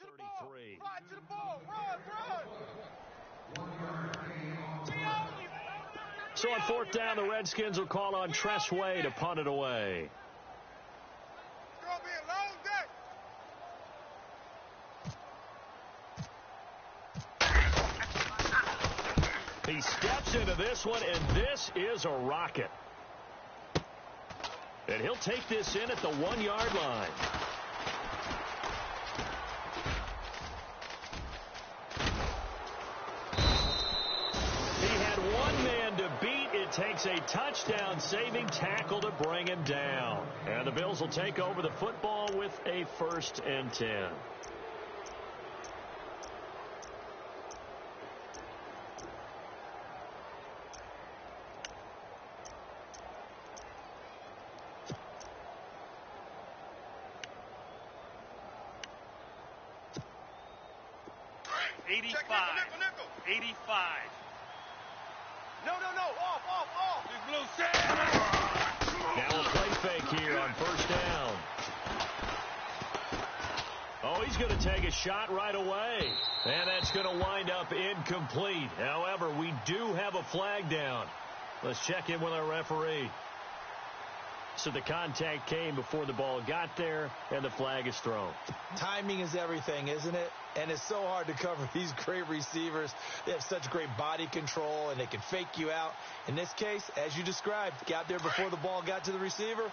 33. Run to the ball. Run. So on fourth down, the Redskins will call on Tressway to punt it away. It's going to be a long day. He steps into this one, and this is a rocket. And he'll take this in at the 1-yard line. He had one man to beat. It takes a touchdown-saving tackle to bring him down. And the Bills will take over the football with a 1st and 10. Off. Now a play fake here on first down. Oh, he's going to take a shot right away. And that's going to wind up incomplete. However, we do have a flag down. Let's check in with our referee. So the contact came before the ball got there, and the flag is thrown. Timing is everything, isn't it? And it's so hard to cover these great receivers. They have such great body control, and they can fake you out. In this case, as you described, got there before the ball got to the receiver.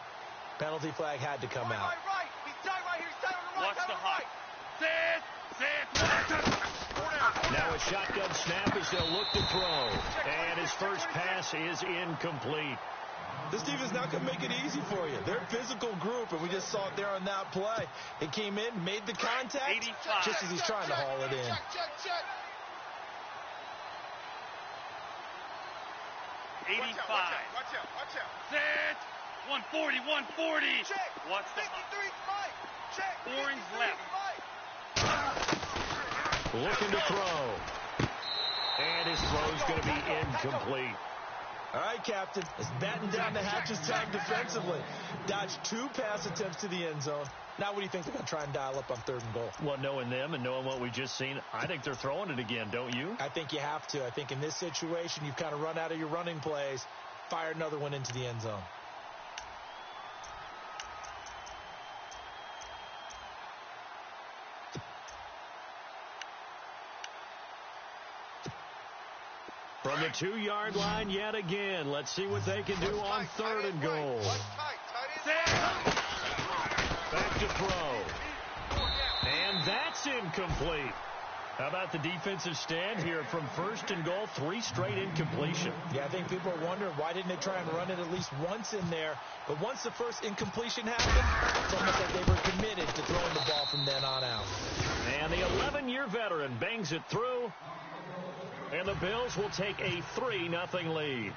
Penalty flag had to come out. Right. He's tied right here. He's tied on the right. Watch the hot. Now a shotgun snap as they'll look to throw. And his first pass is incomplete. This defense not going to make it easy for you. They're a physical group, and we just saw it there on that play. It came in, made the contact, 85. just as he's trying to haul it in. Check. 85. Watch out. Set. 140. Check. Watch the 53 right. Check. Orange left. Looking to throw. And his throw's going to be incomplete. All right, Captain. It's batten down the hatches time defensively. Dodged 2 pass attempts to the end zone. Now what do you think they're going to try and dial up on 3rd and goal? Well, knowing them and knowing what we just seen, I think they're throwing it again, don't you? I think you have to. I think in this situation, you've kind of run out of your running plays. Fire another one into the end zone. From the 2-yard line yet again. Let's see what they can do on 3rd and goal. Back to throw. And that's incomplete. How about the defensive stand here from 1st and goal? 3 straight incompletion. Yeah, I think people are wondering why didn't they try and run it at least once in there. But once the first incompletion happened, it's almost like they were committed to throwing the ball from then on out. And the 11-year veteran bangs it through. And the Bills will take a 3-0 lead.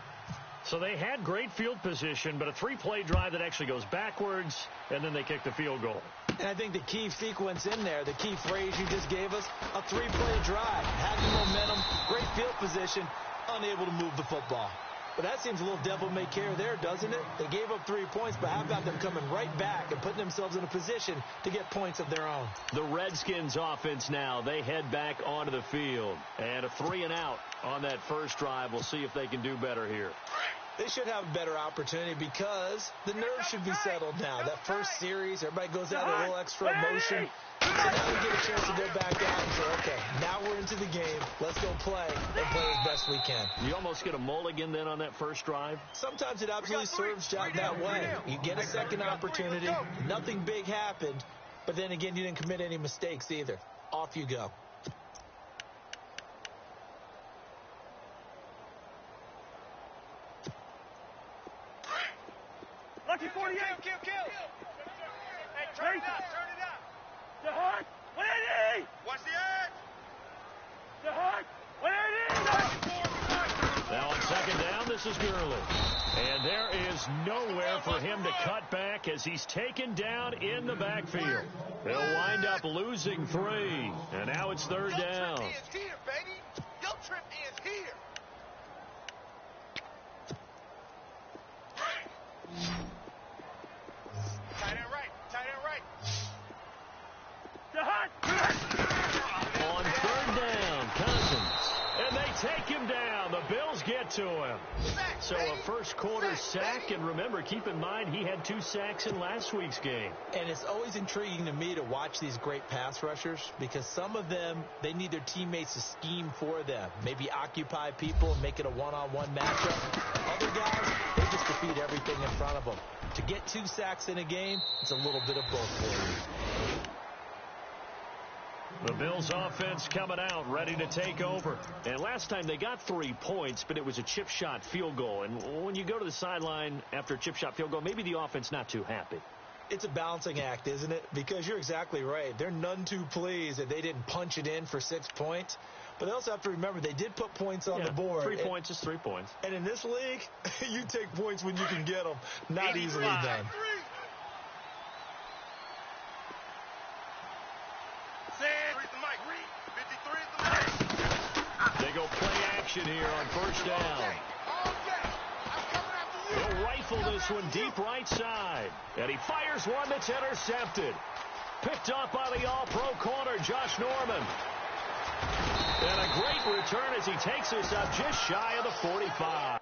So they had great field position, but a 3-play drive that actually goes backwards, and then they kick the field goal. And I think the key sequence in there, the key phrase you just gave us, a 3-play drive. Had the momentum, great field position, unable to move the football. But that seems a little devil-may-care there, doesn't it? They gave up 3 points, but how about them coming right back and putting themselves in a position to get points of their own? The Redskins offense now, they head back onto the field. And a 3-and-out on that first drive. We'll see if they can do better here. They should have a better opportunity because the nerves should be settled now. That first series, everybody goes out a little extra emotion. So now we get a chance to go back out and say, okay, now we're into the game. Let's go play and play as best we can. You almost get a mulligan then on that first drive? Sometimes it absolutely serves out that way. You get a second opportunity. Nothing big happened. But then again, you didn't commit any mistakes either. Off you go. Lucky 48. Kill. Hey, turn it up. The Hunt. 180. Watch the edge. The Hunt. 180. Now on 2nd down, this is Gurley. And there is nowhere for him to cut back as he's taken down in the backfield. He'll wind up losing 3. And now it's 3rd down. Your trip is here, baby. Your trip is here. Tight end right. The Hunt. So a first quarter sack, and remember, keep in mind he had 2 sacks in last week's game. And it's always intriguing to me to watch these great pass rushers because some of them, they need their teammates to scheme for them. Maybe occupy people and make it a one-on-one matchup. Other guys, they just defeat everything in front of them. To get 2 sacks in a game, it's a little bit of both for you. The Bills offense coming out, ready to take over. And last time they got 3 points, but it was a chip shot field goal. And when you go to the sideline after a chip shot field goal, maybe the offense not too happy. It's a balancing act, isn't it? Because you're exactly right. They're none too pleased that they didn't punch it in for 6 points. But they also have to remember they did put points on the board. 3 points is 3 points. And in this league, you take points when you can get them. Not easily done. They go play action here on first down. He'll rifle this one deep right side. And he fires one that's intercepted. Picked off by the all-pro corner, Josh Norman. And a great return as he takes us up just shy of the 45.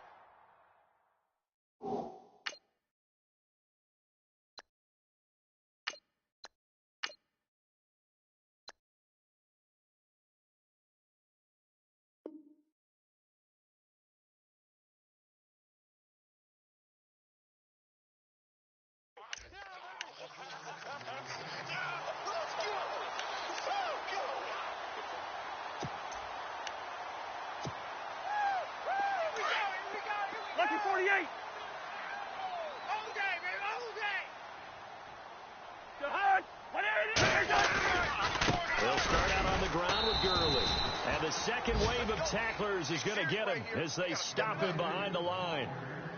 Lucky 48. All day, baby, all day. The hunt. 180. They'll start out on the ground with Gurley. And the second wave of tacklers is going to get him as they stop him behind the line.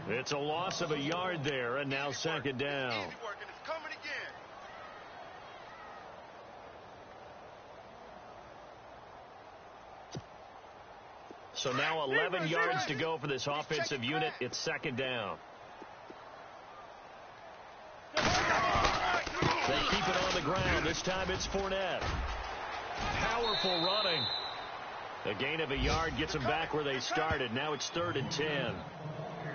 It's a loss of a yard there, and now second down. Easy work, and it's coming again. So now 11 yards to go for this offensive unit. It's second down. They keep it on the ground. This time it's Fournette. Powerful running. A gain of a yard gets them back where they started. Now it's 3rd and 10.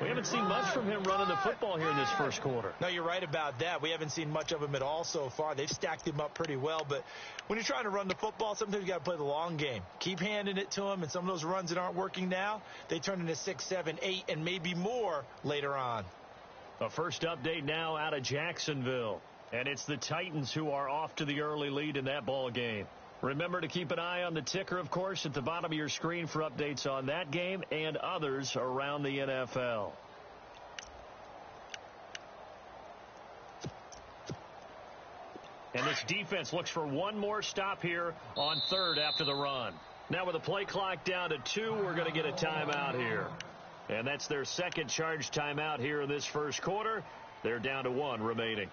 We haven't seen much from him running the football here in this first quarter. No, you're right about that. We haven't seen much of him at all so far. They've stacked him up pretty well. But when you're trying to run the football, sometimes you got to play the long game. Keep handing it to him, and some of those runs that aren't working now, they turn into 6, 7, 8, and maybe more later on. A first update now out of Jacksonville. And it's the Titans who are off to the early lead in that ball game. Remember to keep an eye on the ticker, of course, at the bottom of your screen for updates on that game and others around the NFL. And this defense looks for one more stop here on 3rd after the run. Now with the play clock down to 2, we're going to get a timeout here. And that's their second charge timeout here in this first quarter. They're down to 1 remaining.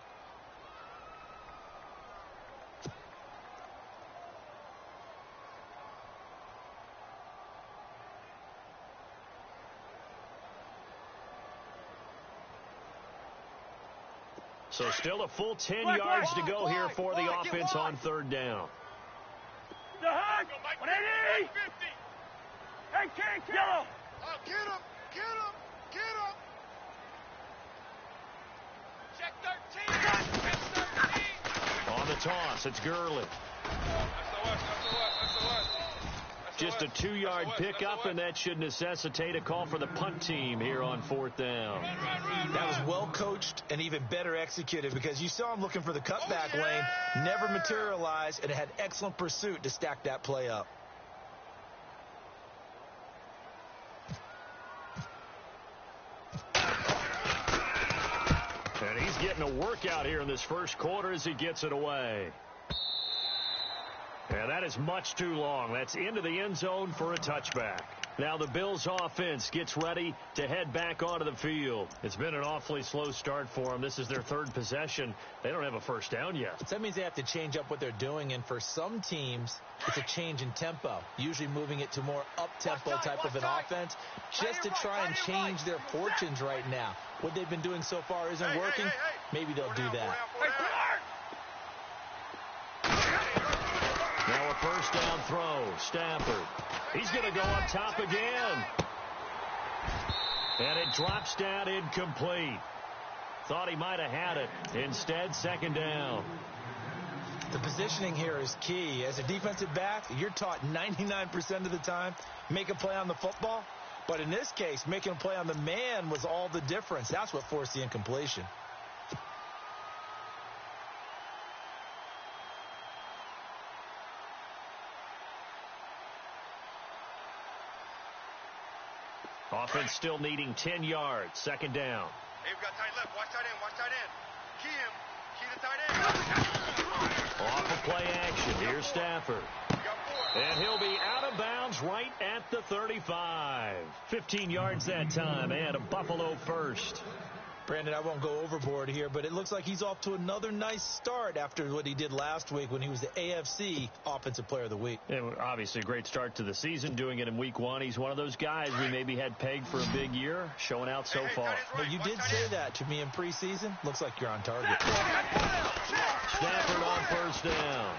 So still a full 10 yards to go here for the offense on 3rd down. The hunt. 180. Hey, kick. Yellow. Oh, get him, get him, get him. Check 13. Check 13. On the toss, it's Gurley. Just a 2-yard pickup, and that should necessitate a call for the punt team here on 4th down. That was well coached and even better executed because you saw him looking for the cutback lane, never materialized, and had excellent pursuit to stack that play up. And he's getting a workout here in this first quarter as he gets it away. And that is much too long. That's into the end zone for a touchback. Now the Bills offense gets ready to head back onto the field. It's been an awfully slow start for them. This is their 3rd possession. They don't have a first down yet. So that means they have to change up what they're doing, and for some teams, it's a change in tempo, usually moving it to more up-tempo type of an offense just to try and change their fortunes right now. What they've been doing so far isn't working. Maybe they'll do that. Now a first down throw. Stafford. He's going to go up top again. And it drops down incomplete. Thought he might have had it. Instead, second down. The positioning here is key. As a defensive back, you're taught 99% of the time, make a play on the football. But in this case, making a play on the man was all the difference. That's what forced the incompletion. Offense still needing 10 yards. Second down. Hey, we've got tight left. Watch tight end. Watch tight end. Key him. Key the tight end. Off of play action. Here's Stafford. And he'll be out of bounds right at the 35. 15 yards that time and a Buffalo first. Brandon, I won't go overboard here, but it looks like he's off to another nice start after what he did last week when he was the AFC Offensive Player of the Week. And obviously a great start to the season, doing it in week 1. He's one of those guys we maybe had pegged for a big year, showing out so far. But you did say that to me in preseason. Looks like you're on target. Stafford on first down.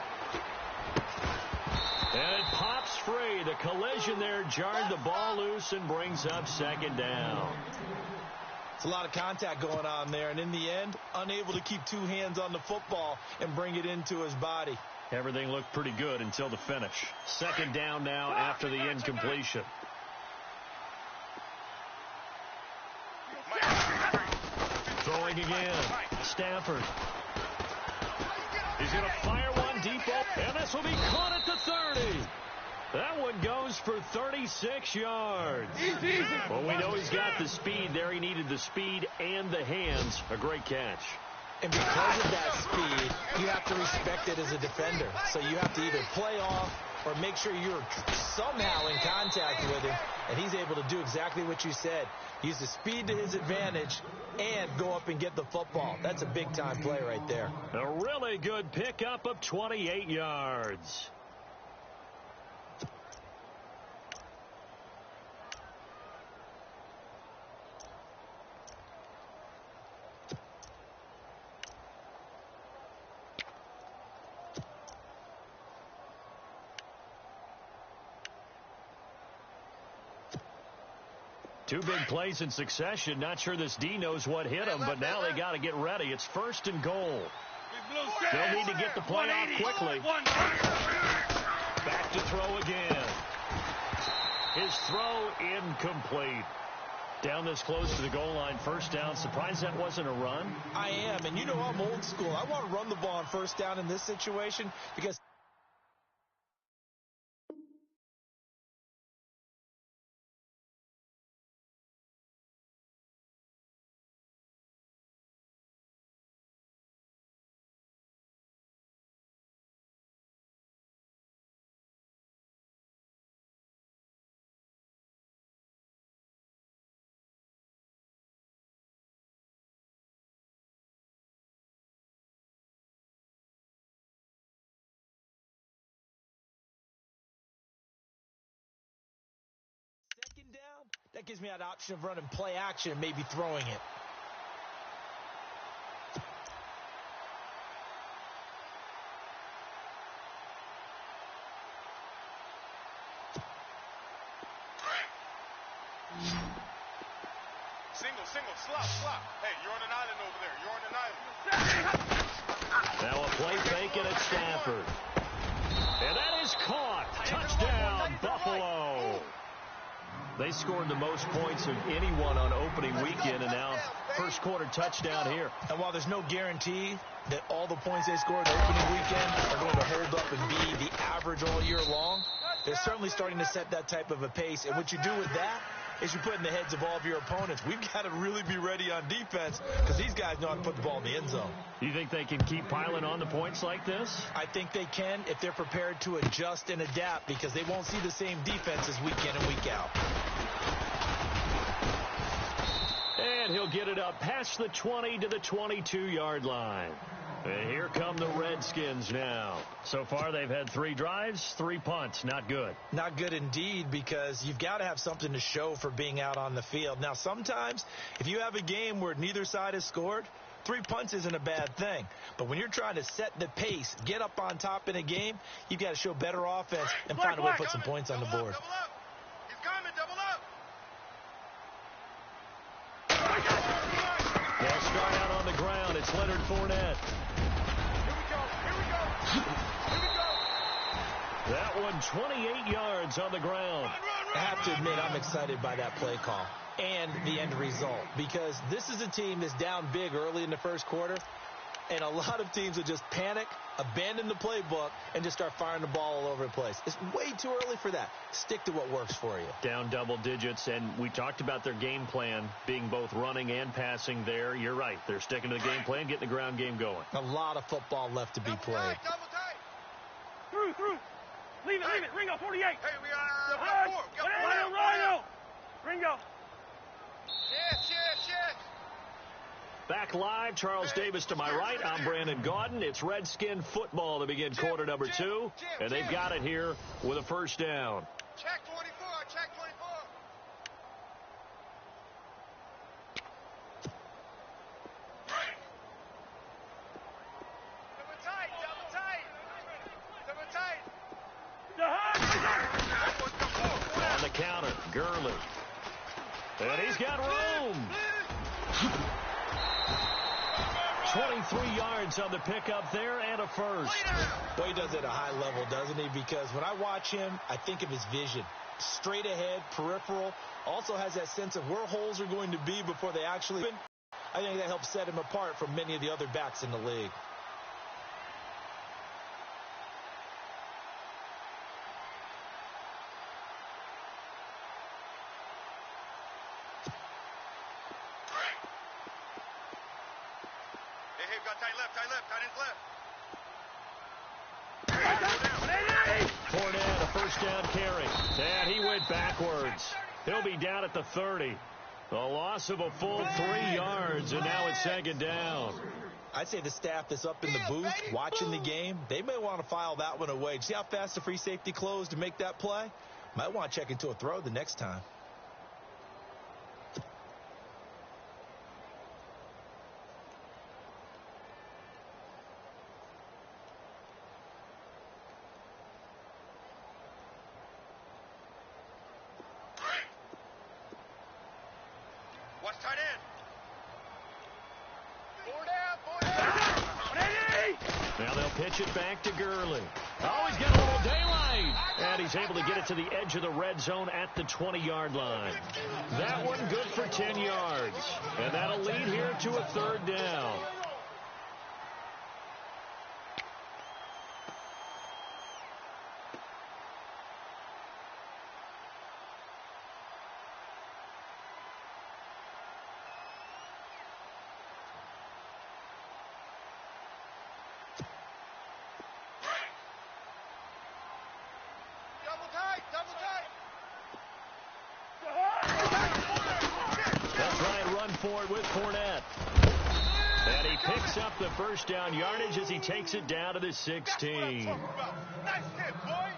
And it pops free. The collision there jarred the ball loose and brings up second down. It's a lot of contact going on there, and in the end, unable to keep two hands on the football and bring it into his body. Everything looked pretty good until the finish. Second down now after the incompletion. Throwing again. Stafford. He's going to fire one deep open, and this will be caught at the 30. That one goes for 36 yards. Easy. Well, we know he's got the speed there. He needed the speed and the hands. A great catch. And because of that speed, you have to respect it as a defender. So you have to either play off or make sure you're somehow in contact with him. And he's able to do exactly what you said. Use the speed to his advantage and go up and get the football. That's a big-time play right there. A really good pickup of 28 yards. Two big plays in succession. Not sure this D knows what hit him, but now they got to get ready. It's first and goal. They'll need to get the play off quickly. Back to throw again. His throw incomplete. Down this close to the goal line, first down. Surprised that wasn't a run? I am, and you know I'm old school. I want to run the ball on first down in this situation because second down, that gives me that option of running play action, maybe throwing it. Single, slop. Hey, you're on an island over there. You're on an island. Now a play fake and it's Stafford. And that is caught. Touchdown, Buffalo. They scored the most points of anyone on opening weekend, and now first quarter touchdown here. And while there's no guarantee that all the points they scored the opening weekend are going to hold up and be the average all year long, they're certainly starting to set that type of a pace. And what you do with that is you put in the heads of all of your opponents, we've got to really be ready on defense because these guys know how to put the ball in the end zone. You think they can keep piling on the points like this? I think they can if they're prepared to adjust and adapt because they won't see the same defenses week in and week out. And he'll get it up past the 20 to the 22-yard line. And here come the Redskins now. So far, they've had 3 drives, 3 punts. Not good. Not good indeed, because you've got to have something to show for being out on the field. Now, sometimes, if you have a game where neither side has scored, 3 punts isn't a bad thing. But when you're trying to set the pace, get up on top in a game, you've got to show better offense and find a way to put some points on the board. Double up. He's coming, double up. it's Leonard Fournette. Here we go. Here we go. Here we go. That one 28 yards on the ground. I have to admit, I'm excited by that play call and the end result, because this is a team that's down big early in the first quarter, and a lot of teams will just panic, abandon the playbook, and just start firing the ball all over the place. It's way too early for that. Stick to what works for you. Down double digits, and we talked about their game plan being both running and passing there. You're right. They're sticking to the game plan, getting the ground game going. A lot of football left to be played. Double tight. Through. Leave it. Ringo, 48. Hey, we got Hard. four. We got four. Rhino. Ringo. Yes. Back live, Charles Davis to my right. I'm Brandon Gaudin. It's Redskin football to begin quarter number 2, and they've got it here with a first down. Check 24. Check 24. Double tight. The hard. On the counter, Gurley. And he's got room. 23 yards on the pickup there and a first. Well, he does it at a high level, doesn't he? Because when I watch him, I think of his vision. Straight ahead, peripheral. Also has that sense of where holes are going to be before they actually open. I think that helps set him apart from many of the other backs in the league. Hey, we got tight left. Fournette, a first down carry. And he went backwards. He'll be down at the 30. A loss of a full 3 yards, and now it's second down. I'd say the staff that's up in the booth watching the game, they may want to file that one away. See how fast the free safety closed to make that play? Might want to check into a throw the next time. Watch tight end. 4 down. Now they'll pitch it back to Gurley. Oh, he's got a little daylight. And he's able to get it to the edge of the red zone at the 20-yard line. That one good for 10 yards. And that'll lead here to a third down. For it with Fournette. And he picks up the first down yardage as he takes it down to the 16. Nice hit, boy.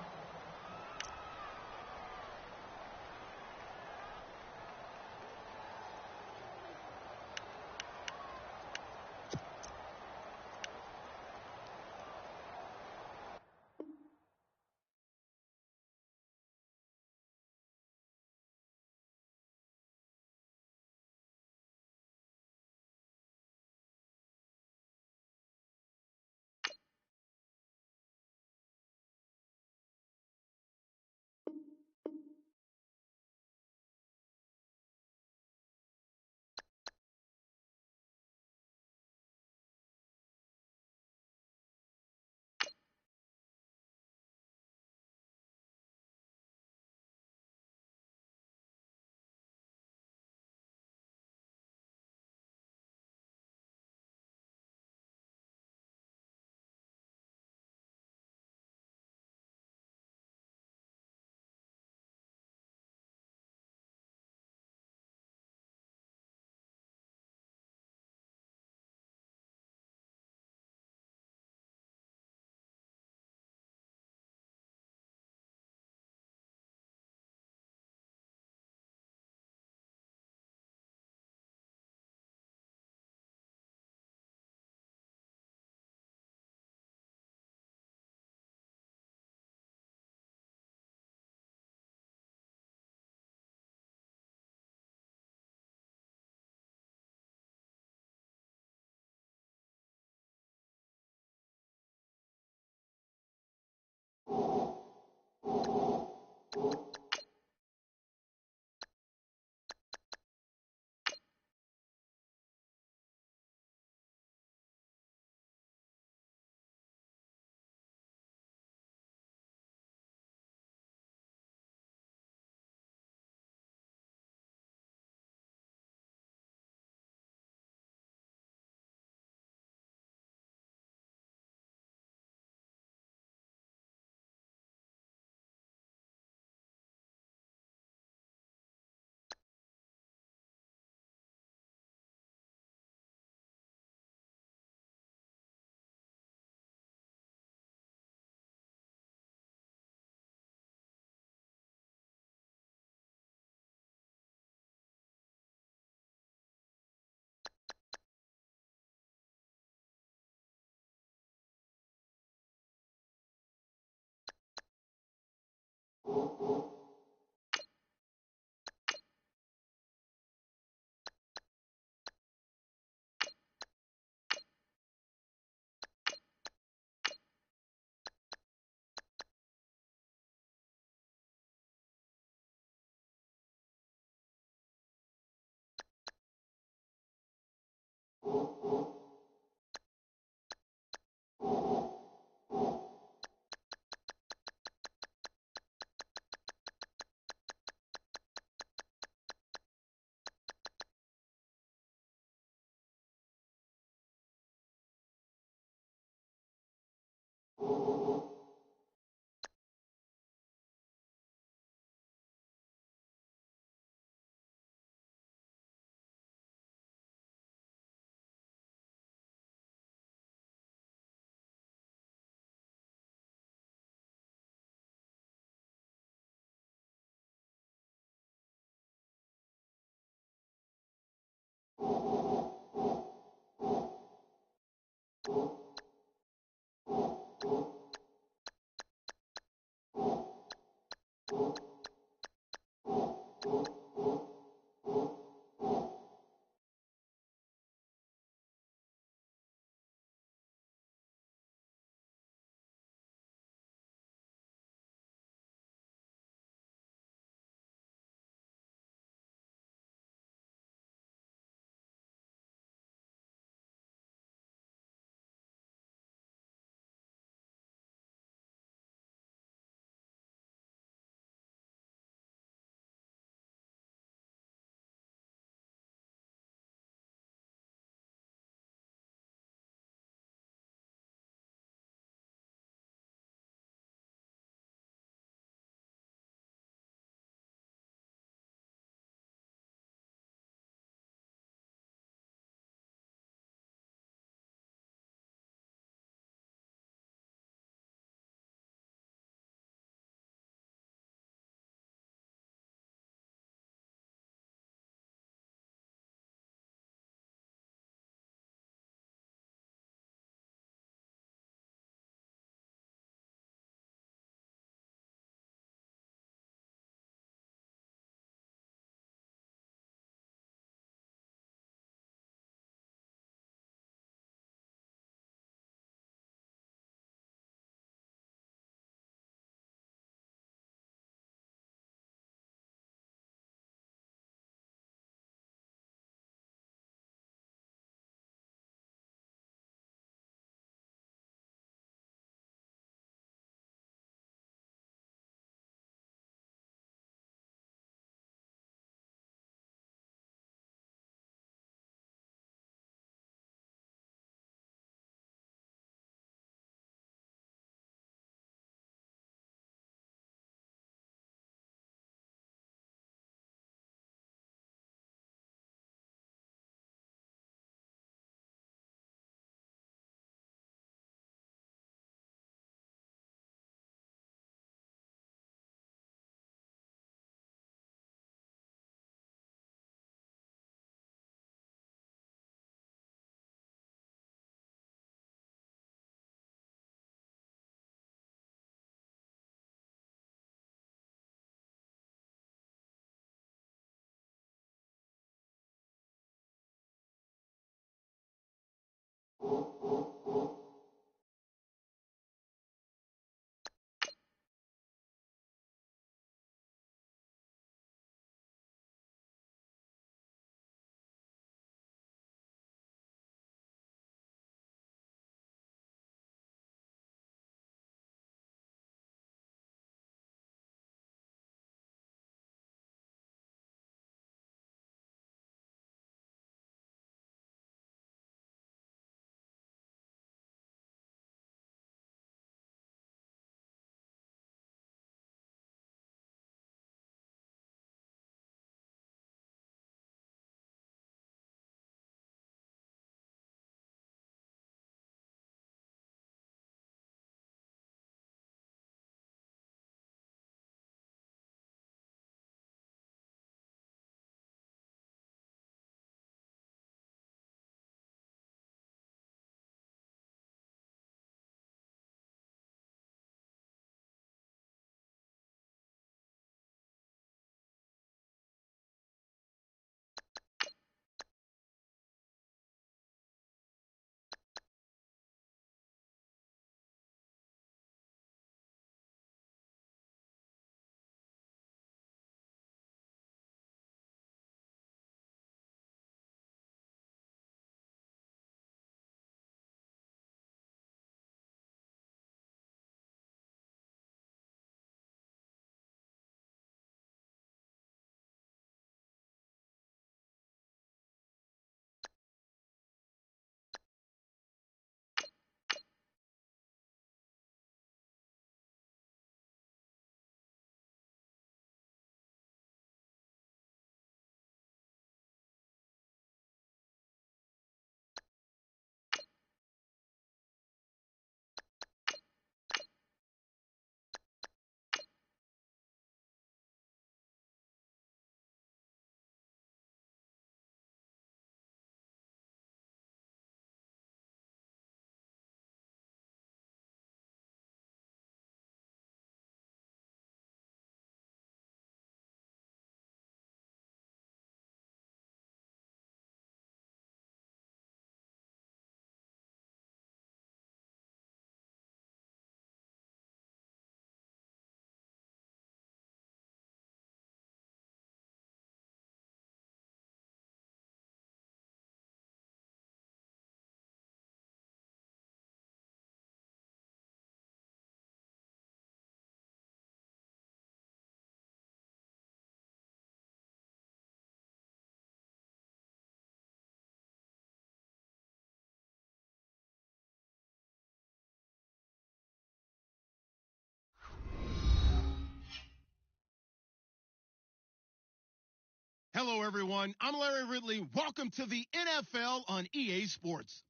Hello, everyone. I'm Larry Ridley. Welcome to the NFL on EA Sports.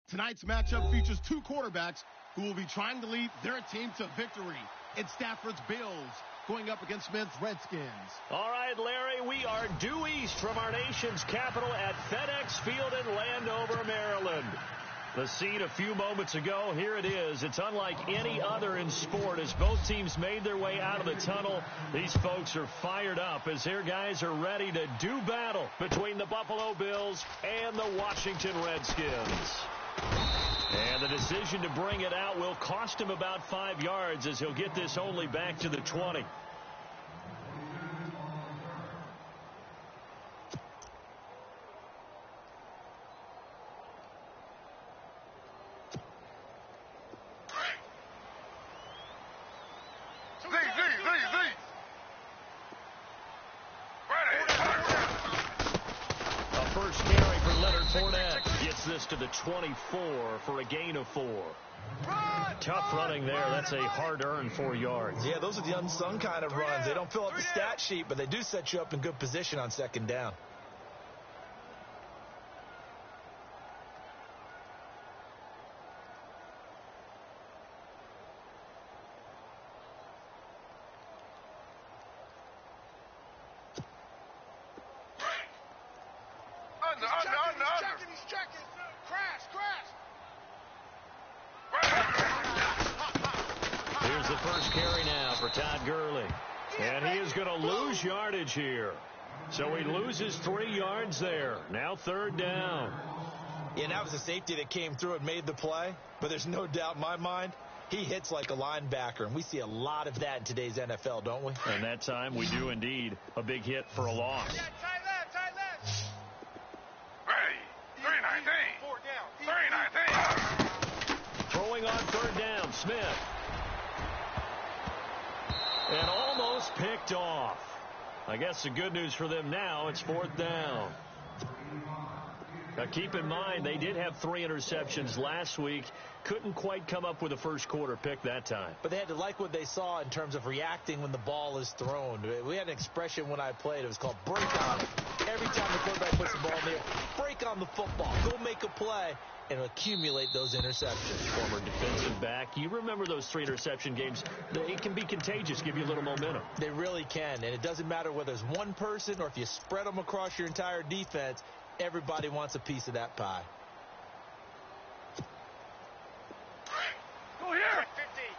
Tonight's matchup features two quarterbacks who will be trying to lead their team to victory. It's Stafford's Bills going up against Smith's Redskins. All right, Larry, we are due east from our nation's capital at FedEx Field in Landover, Maryland. The scene a few moments ago, here it is. It's unlike any other in sport as both teams made their way out of the tunnel. These folks are fired up as their guys are ready to do battle between the Buffalo Bills and the Washington Redskins. And the decision to bring it out will cost him about 5 yards as he'll get this only back to the 20. This to the 24 for a gain of 4. Tough running there. That's a hard-earned 4 yards. Yeah, those are the unsung kind of runs. They don't fill out the stat sheet, but they do set you up in good position on second down. He's checking. Crash. Here's the first carry now for Todd Gurley. And he is going to lose yardage here. So he loses 3 yards there. Now third down. Yeah, that was a safety that came through and made the play. But there's no doubt in my mind, he hits like a linebacker. And we see a lot of that in today's NFL, don't we? And that time we do indeed. A big hit for a loss. Yeah, tight left. Ready. 319. 4 down. 319. Throwing on third down, Smith. And almost picked off. I guess the good news for them now, it's fourth down. Now keep in mind, they did have 3 interceptions last week. Couldn't quite come up with a first quarter pick that time. But they had to like what they saw in terms of reacting when the ball is thrown. We had an expression when I played. It was called break on it. Every time the quarterback puts the ball in the air, break on the football. Go make a play and accumulate those interceptions. Former defensive back. You remember those 3 interception games. They can be contagious, give you a little momentum. They really can. And it doesn't matter whether it's one person or if you spread them across your entire defense. Everybody wants a piece of that pie. Go here.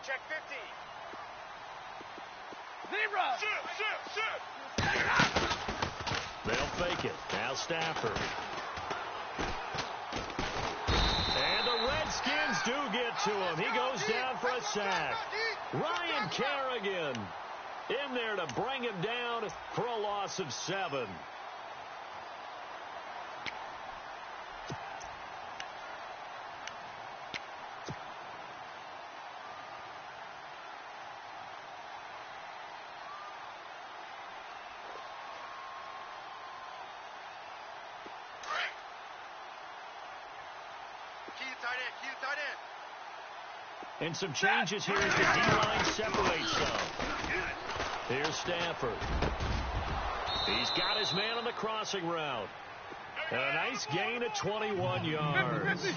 Check 50. Zero. They'll fake it. Now Stafford. And the Redskins do get to him. He goes down for a sack. Ryan Kerrigan in there to bring him down for a loss of 7. Key to tight end. And some changes here as the D-line separates some. Here's Stafford. He's got his man on the crossing route. A nice gain of 21 yards.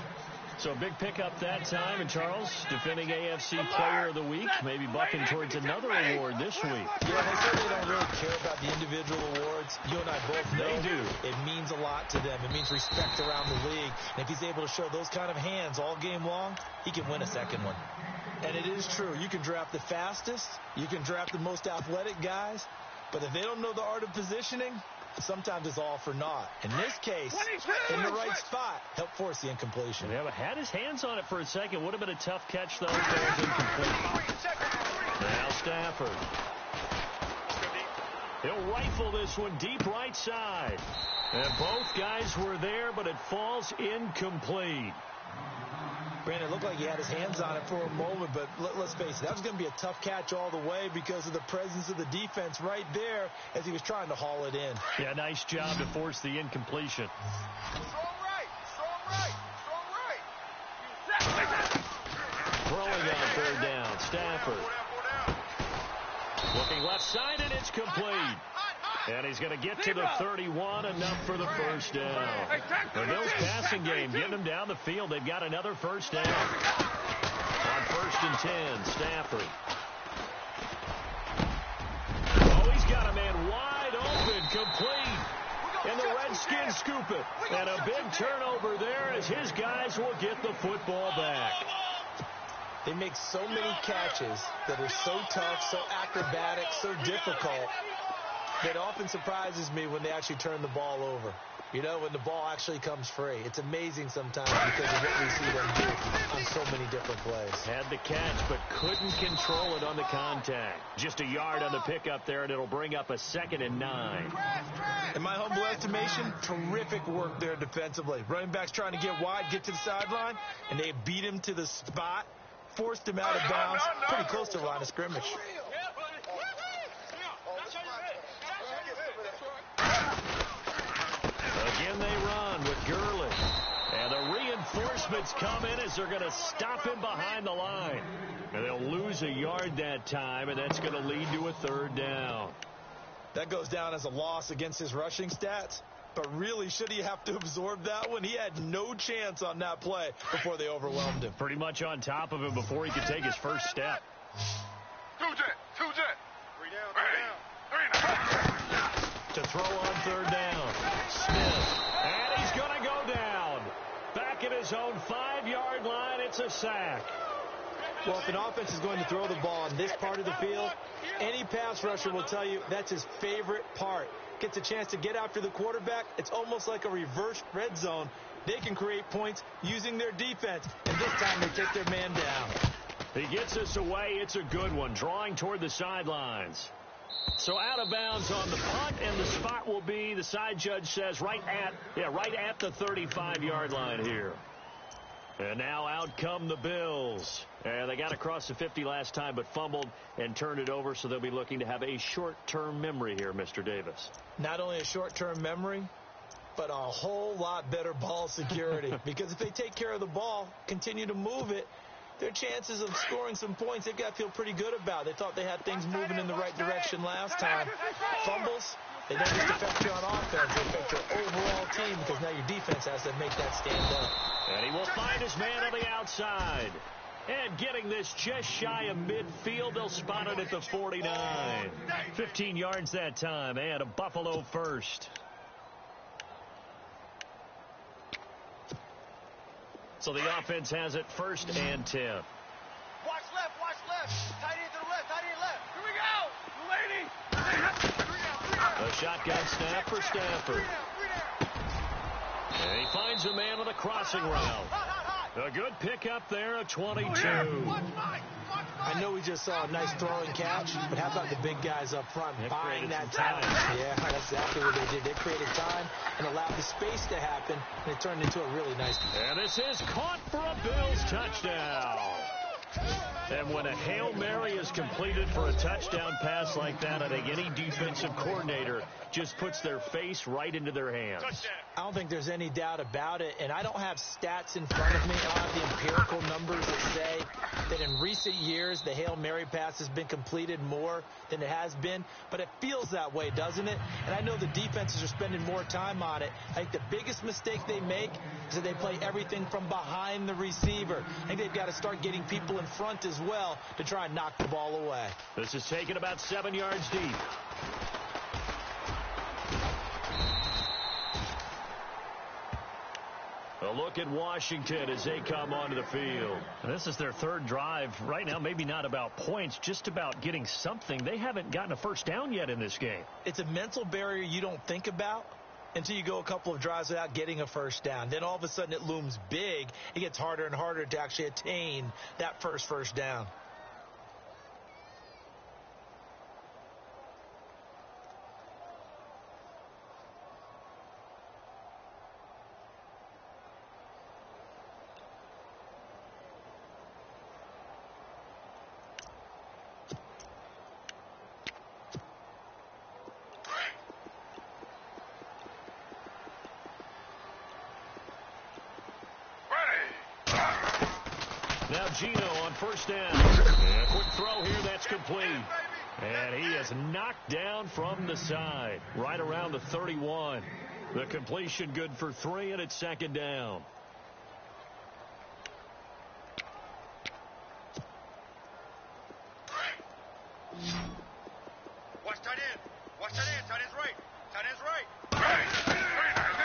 So a big pickup that time. And Charles, defending AFC Player of the Week, maybe bucking towards another award this week. Yeah, they certainly don't really care about the individual awards. You and I both know They do. It means a lot to them. It means respect around the league. And if he's able to show those kind of hands all game long, he can win a second one. And it is true. You can draft the fastest. You can draft the most athletic guys. But if they don't know the art of positioning, sometimes it's all for naught. In this case, in the right spot, helped force the incompletion. Yeah, but had his hands on it for a second. Would have been a tough catch, though. It was incomplete. Now Stafford. He'll rifle this one deep right side. And both guys were there, but it falls incomplete. Brandon, it looked like he had his hands on it for a moment, but let's face it, that was going to be a tough catch all the way because of the presence of the defense right there as he was trying to haul it in. Yeah, nice job to force the incompletion. Throwing on third down, Stafford. Looking left side, and it's complete. And he's going to get to the 31, enough for the first down. The Bills passing game getting them down the field. They've got another first down. On 1st and 10, Stafford. Oh, he's got a man wide open, complete. And the Redskins scoop it. And a big turnover there as his guys will get the football back. They make so many catches that are so tough, so acrobatic, so difficult, that often surprises me when they actually turn the ball over. You know, when the ball actually comes free. It's amazing sometimes because of what we see them do on so many different plays. Had the catch, but couldn't control it on the contact. Just a yard on the pickup there, and it'll bring up a 2nd and 9. In my humble estimation, terrific work there defensively. Running backs trying to get wide, get to the sideline, and they beat him to the spot, forced him out of bounds, pretty close to the line of scrimmage. Again, they run with Gurley. And the reinforcements come in as they're going to stop him behind the line. And they'll lose a yard that time, and that's going to lead to a 3rd down. That goes down as a loss against his rushing stats. But really, should he have to absorb that one? He had no chance on that play before they overwhelmed him. Pretty much on top of him before he could take his first step. 2 jet. 3 down. To throw on 3rd down. Smith. And he's going to go down. Back at his own 5-yard line, it's a sack. Well, if an offense is going to throw the ball on this part of the field, any pass rusher will tell you that's his favorite part. Gets a chance to get after the quarterback. It's almost like a reverse red zone. They can create points using their defense, and this time they take their man down. He gets us away. It's a good one, drawing toward the sidelines. So out of bounds on the punt, and the spot will be, the side judge says, right at the 35-yard line here. And now out come the Bills. And they got across the 50 last time, but fumbled and turned it over, so they'll be looking to have a short-term memory here, Mr. Davis. Not only a short-term memory, but a whole lot better ball security. Because if they take care of the ball, continue to move it, their chances of scoring some points, they've got to feel pretty good about. They thought they had things moving in the right direction last time. Fumbles, they don't just affect you on offense. They affect your overall team because now your defense has to make that stand up. And he will find his man on the outside. And getting this just shy of midfield, they'll spot it at the 49. 15 yards that time, and a Buffalo first. So the offense has it 1st and 10. Watch left. Tight end to the left. Here we go. A shotgun snap for Stafford. And he finds a man with a crossing route. A good pickup there at 22. I know we just saw a nice throwing catch, but how about the big guys up front buying that time? Yeah, that's exactly what they did. They created time and allowed the space to happen, and it turned into a really nice. And this is caught for a Bills touchdown. And when a Hail Mary is completed for a touchdown pass like that, I think any defensive coordinator just puts their face right into their hands. I don't think there's any doubt about it, and I don't have stats in front of me. I don't have the empirical numbers that say that in recent years the Hail Mary pass has been completed more than it has been, but it feels that way, doesn't it? And I know the defenses are spending more time on it. I think the biggest mistake they make is that they play everything from behind the receiver. I think they've got to start getting people in front as well to try and knock the ball away. This is taken about 7 yards deep. A look at Washington as they come onto the field. This is their 3rd drive. Right now, maybe not about points, just about getting something. They haven't gotten a first down yet in this game. It's a mental barrier you don't think about until you go a couple of drives without getting a first down. Then all of a sudden it looms big. It gets harder and harder to actually attain that first down. Now Gino on first down. And a quick throw here, that's complete. And he is knocked down from the side, right around the 31. The completion good for 3, and it's second down. Watch tight end. Watch tight end. Tight end's right. Tight end's right.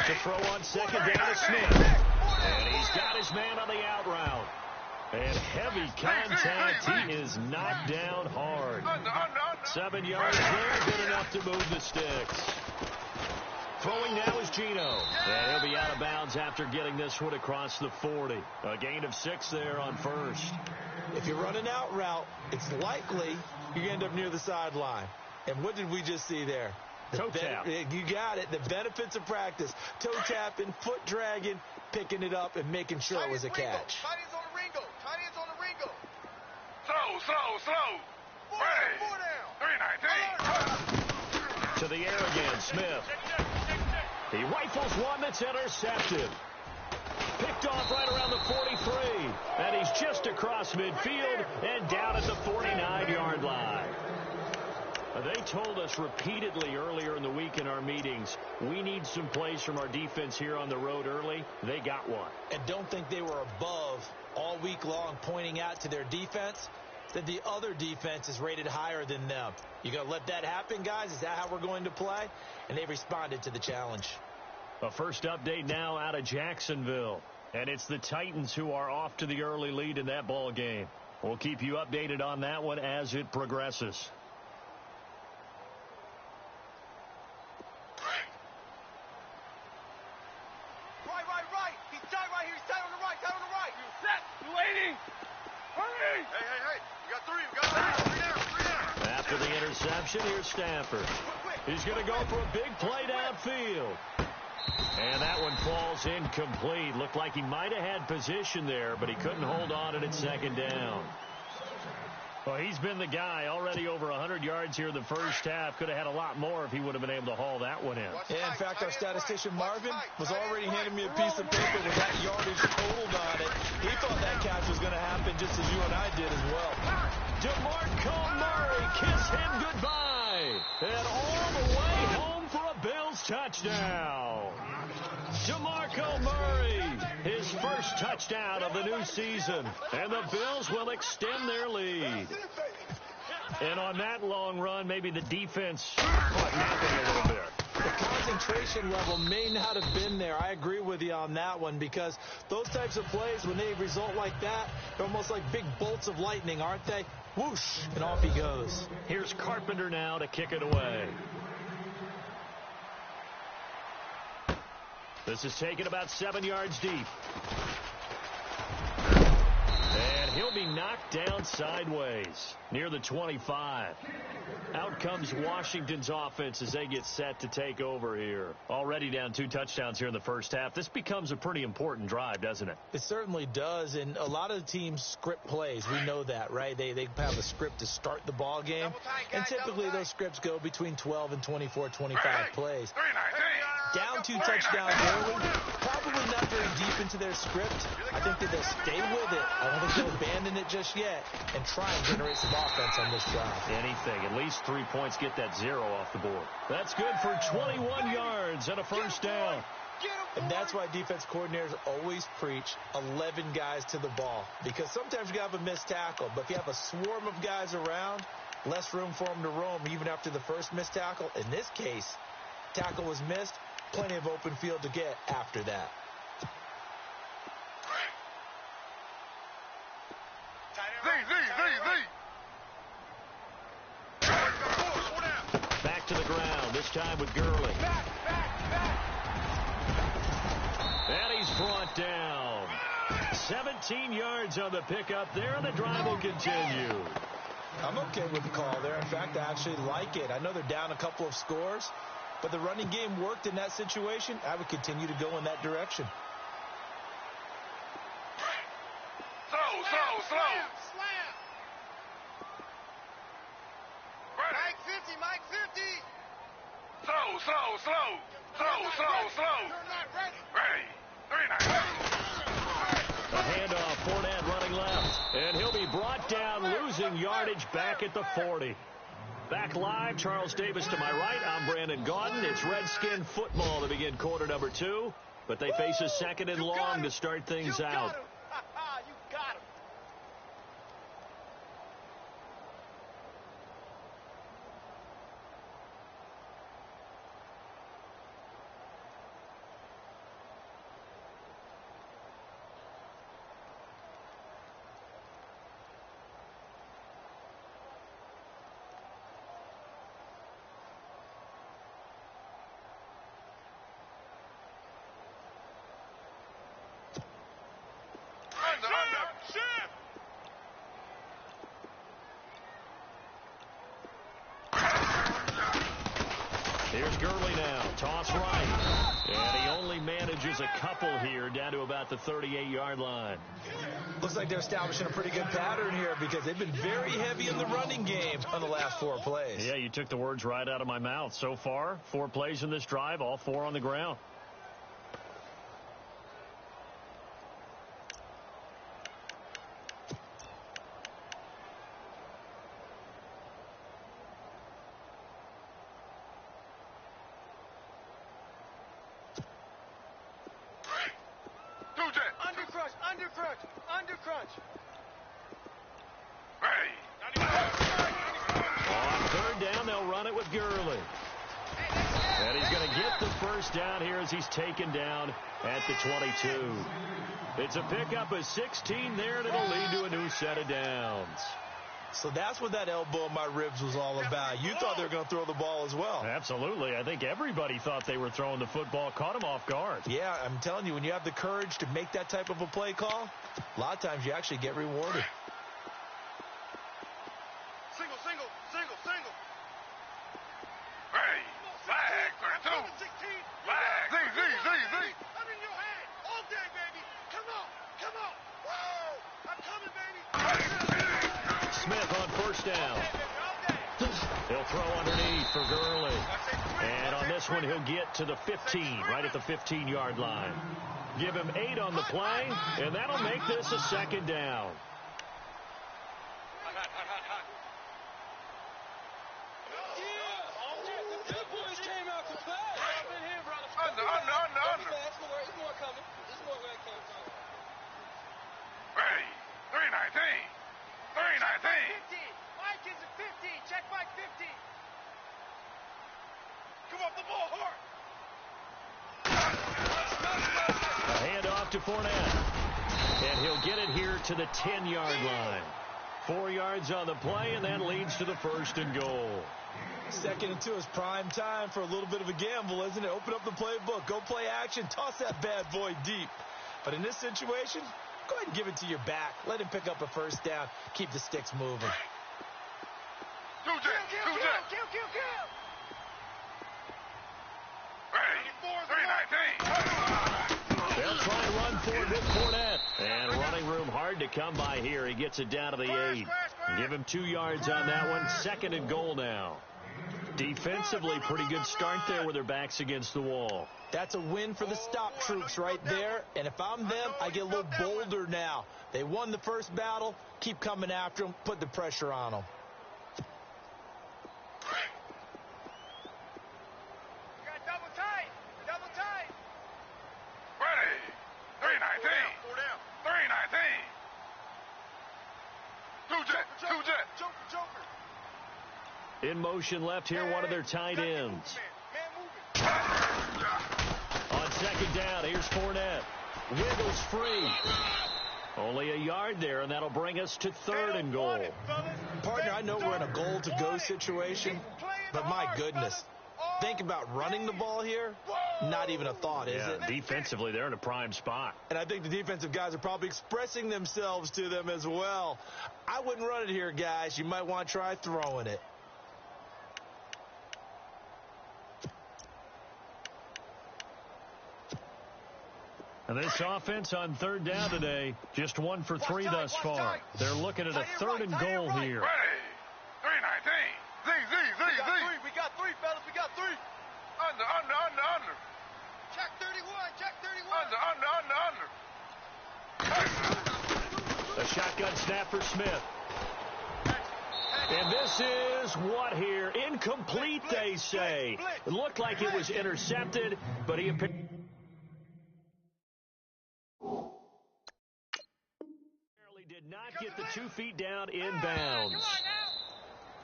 To throw on second down to Smith. And he's got his man on the out route. And heavy contact. He is knocked down hard. 7 yards there, good enough to move the sticks. Throwing now is Gino. And he'll be out of bounds after getting this one across the 40. A gain of 6 there on first. If you run an out route, it's likely you end up near the sideline. And what did we just see there? Toe tap. You got it. The benefits of practice. Toe tapping, foot dragging, picking it up, and making sure it was a catch. Tight end's on the Ringo. Tight end's on the Ringo. Slow. 4 down. 319. To the air again, Smith. He rifles one that's intercepted. Picked off right around the 43. And he's just across midfield and down at the 49-yard line. They told us repeatedly earlier in the week in our meetings, we need some plays from our defense here on the road early. They got one. And don't think they were above all week long pointing out to their defense that the other defense is rated higher than them. You going to let that happen, guys? Is that how we're going to play? And they responded to the challenge. A first update now out of Jacksonville. And it's the Titans who are off to the early lead in that ball game. We'll keep you updated on that one as it progresses. Right. He's tight right here. He's tight on the right. You set. You waiting. Hurry. Hey. We got 3. 3 down. After the interception, here's Stafford. He's going to go for a big play downfield. And that one falls incomplete. Looked like he might have had position there, but he couldn't hold on at second down. Well, he's been the guy already over 100 yards here in the first half. Could have had a lot more if he would have been able to haul that one in. Yeah, in fact, our statistician Marvin was already handing me a piece of paper with that yardage totaled on it. He thought that catch was going to happen just as you and I did as well. DeMarco Murray, kiss him goodbye. And all the way home for a Bills touchdown. DeMarco Murray, his first touchdown of the new season. And the Bills will extend their lead. And on that long run, maybe the defense caught napping a little bit. The concentration level may not have been there. I agree with you on that one because those types of plays, when they result like that, they're almost like big bolts of lightning, aren't they? Whoosh, and off he goes. Here's Carpenter now to kick it away. This is taken about 7 yards deep. And he'll be knocked down sideways near the 25. Out comes Washington's offense as they get set to take over here. Already down 2 touchdowns here in the first half. This becomes a pretty important drive, doesn't it? It certainly does, and a lot of the teams script plays. We know that, right? They have a script to start the ball game, and typically those scripts go between 12 and 24, 25 plays. Down 2 touchdowns early, probably not very deep into their script. I think that they'll stay with it. I don't think they'll abandon it just yet and try and generate some offense on this drive. Anything. At least 3 points, get that 0 off the board. That's good for 21 yards and a first down. And that's why defense coordinators always preach 11 guys to the ball. Because sometimes you have a missed tackle, but if you have a swarm of guys around, less room for them to roam even after the first missed tackle. In this case, tackle was missed, plenty of open field to get after that. Back to the ground, this time with Gurley. And he's brought down. 17 yards on the pickup there, and the drive will continue. I'm okay with the call there. In fact, I actually like it. I know they're down a couple of scores, but the running game worked in that situation. I would continue to go in that direction. Slow. Mike 50. Slow. You're not ready. Ready. A handoff, Fournette running left. And he'll be brought down, losing yardage back at the 40. Back live, Charles Davis to my right. I'm Brandon Gaudin. It's Redskin football to begin quarter number 2, but they face a second and long to start things out. You got him. Here's Gurley now. Toss right. And he only manages a couple here down to about the 38-yard line. Looks like they're establishing a pretty good pattern here because they've been very heavy in the running game on the last 4 plays. Yeah, you took the words right out of my mouth. So far, 4 plays in this drive, all 4 on the ground. Under crunch. On third down, they'll run it with Gurley. And he's going to get the first down here as he's taken down at the 22. It's a pickup of 16 there, and it'll lead to a new set of downs. So that's what that elbow in my ribs was all about. You thought they were going to throw the ball as well. Absolutely. I think everybody thought they were throwing the football, caught him off guard. Yeah, I'm telling you, when you have the courage to make that type of a play call, a lot of times you actually get rewarded. Single. Hey, flag for 2. Flag. Z. I'm in your head all day, baby. Come on. Woo! I'm coming, baby. Smith on first down. He'll throw underneath for Gurley. And on this one, he'll get to the 15, right at the 15-yard line. Give him 8 on the play, and that'll make this a second down. Under. Hey, 319. 15. Mike is at 15. Check Mike 15. Come off the ball hard. A handoff to Fournette. And he'll get it here to the 10-yard line. 4 yards on the play, and that leads to the first and goal. 2nd and 2 is prime time for a little bit of a gamble, isn't it? Open up the playbook. Go play action. Toss that bad boy deep. But in this situation, go ahead and give it to your back. Let him pick up a first down. Keep the sticks moving. Kill. Hey, 319. They'll try and run for it with Fournette. And running room hard to come by here. He gets it down to the 8. Give him 2 yards on that one. 2nd and goal now. Defensively, pretty good start there with their backs against the wall. That's a win for the stop troops right there. And if I'm them, I get a little bolder now. They won the first battle. Keep coming after them. Put the pressure on them. You got double tight. Ready. 319. 319. Two jet. Joker. In motion left here, one of their tight ends. Man moving. On second down, here's Fournette. Wiggles free. Only a yard there, and that'll bring us to 3rd and goal. Partner, I know we're in a goal-to-go situation, but my goodness. Think about running the ball here. Not even a thought, is it? Defensively, they're in a prime spot. And I think the defensive guys are probably expressing themselves to them as well. I wouldn't run it here, guys. You might want to try throwing it. And this offense on 3rd down today, just 1 for 3 thus far. They're looking at a 3rd and goal here. Ready. 319. Z. We got 3, fellas. We got 3. Under. Check 31. Under. A shotgun snap for Smith. And this is what here? Incomplete, they say. It looked like it was intercepted, but he apparently did not get the 2 feet down inbounds.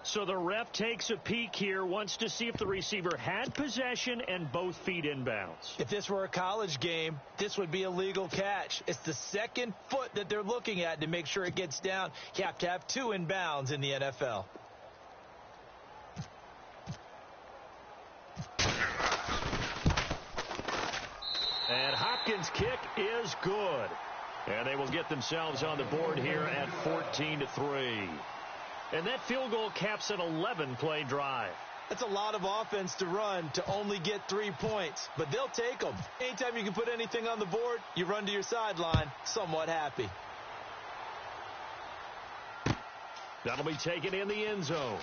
So the ref takes a peek here, wants to see if the receiver had possession and both feet inbounds. If this were a college game, this would be a legal catch. It's the second foot that they're looking at to make sure it gets down. You have to have 2 inbounds in the NFL. And Hopkins' kick is good. And they will get themselves on the board here at 14-3. And that field goal caps an 11-play drive. That's a lot of offense to run to only get 3 points, but they'll take them. Anytime you can put anything on the board, you run to your sideline somewhat happy. That'll be taken in the end zone.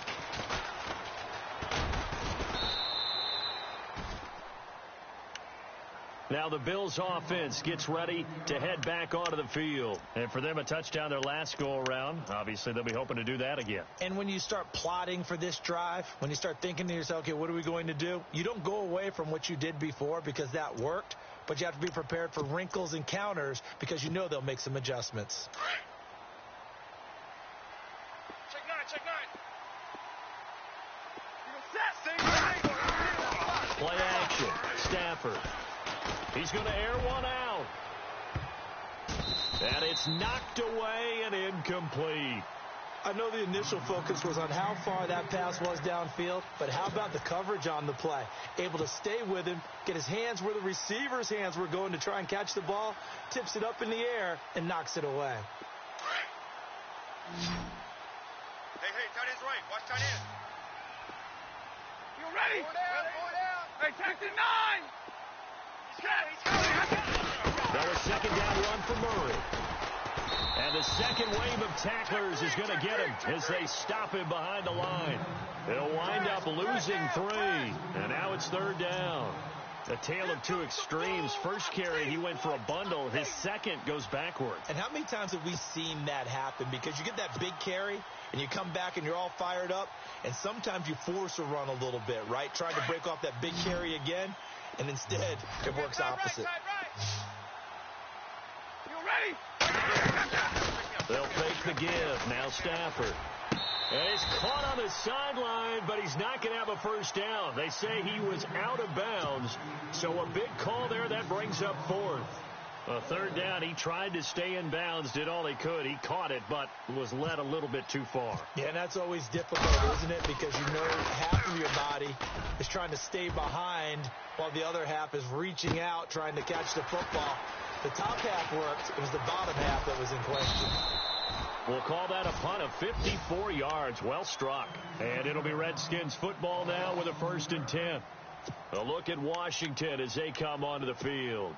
Now the Bills offense gets ready to head back onto the field. And for them, a touchdown their last go-around. Obviously, they'll be hoping to do that again. And when you start plotting for this drive, when you start thinking to yourself, okay, what are we going to do? You don't go away from what you did before because that worked, but you have to be prepared for wrinkles and counters because you know they'll make some adjustments. Check nine. Play action. Stafford. He's going to air one out. And it's knocked away and incomplete. I know the initial focus was on how far that pass was downfield, but how about the coverage on the play? Able to stay with him, get his hands where the receiver's hands were going to try and catch the ball, tips it up in the air, and knocks it away. Hey, tight end's right. Watch tight end. You ready? Four down. Hey, Texan 9. Now a second down run for Murray. And the second wave of tacklers is going to get him as they stop him behind the line. They'll wind up losing 3. And now it's third down. A tale of 2 extremes. First carry, he went for a bundle. His second goes backward. And how many times have we seen that happen? Because you get that big carry, and you come back and you're all fired up, and sometimes you force a run a little bit, right? Trying to break off that big carry again, and instead it works opposite. You ready? They'll fake the give. Now Stafford. And he's caught on the sideline, but he's not going to have a first down. They say he was out of bounds, so a big call there. That brings up 4th. A third down, he tried to stay in bounds, did all he could. He caught it, but was led a little bit too far. Yeah, and that's always difficult, isn't it? Because you know half of your body is trying to stay behind while the other half is reaching out, trying to catch the football. The top half worked. It was the bottom half that was in question. We'll call that a punt of 54 yards. Well struck. And it'll be Redskins football now with a 1st and 10. A look at Washington as they come onto the field.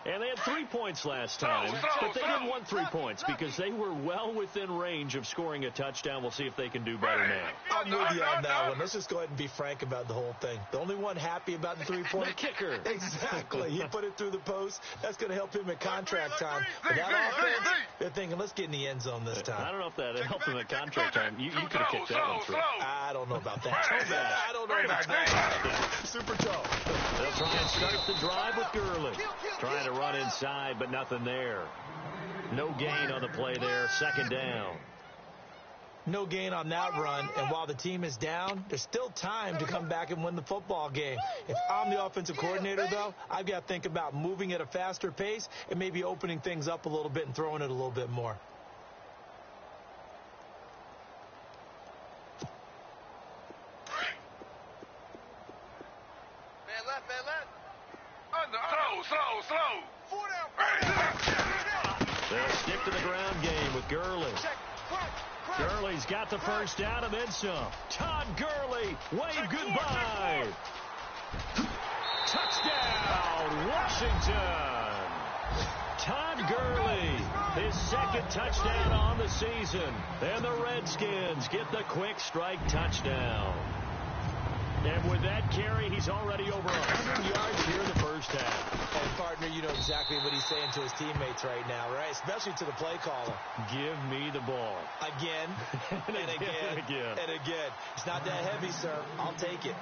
And they had 3 points last time, but they didn't want 3 points because they were well within range of scoring a touchdown. We'll see if they can do better now. I'm with you on that one. Let's just go ahead and be frank about the whole thing. The only one happy about the 3-point The kicker. Exactly. He put it through the post. That's going to help him at contract time. But that offense, they're thinking, let's get in the end zone this time. I don't know if that helped him at contract time. You could have kicked that one through. I don't know about that. I don't know about that. Super toe. They'll try and start the drive with Gurley. Trying to run inside, but nothing there. No gain on the play there. Second down. No gain on that run, and while the team is down, there's still time to come back and win the football game. If I'm the offensive coordinator, though, I've got to think about moving at a faster pace and maybe opening things up a little bit and throwing it a little bit more. Slow. 4 down. They'll stick to the ground game with Gurley. Gurley's got the first down and then some. Todd Gurley, wave goodbye. Touchdown, Washington. Todd Gurley, his second touchdown on the season. And the Redskins get the quick strike touchdown. And with that carry, he's already over 100 yards here in the first half. And, partner, you know exactly what he's saying to his teammates right now, right? Especially to the play caller. Give me the ball. Again, and again. It's not that heavy, sir. I'll take it.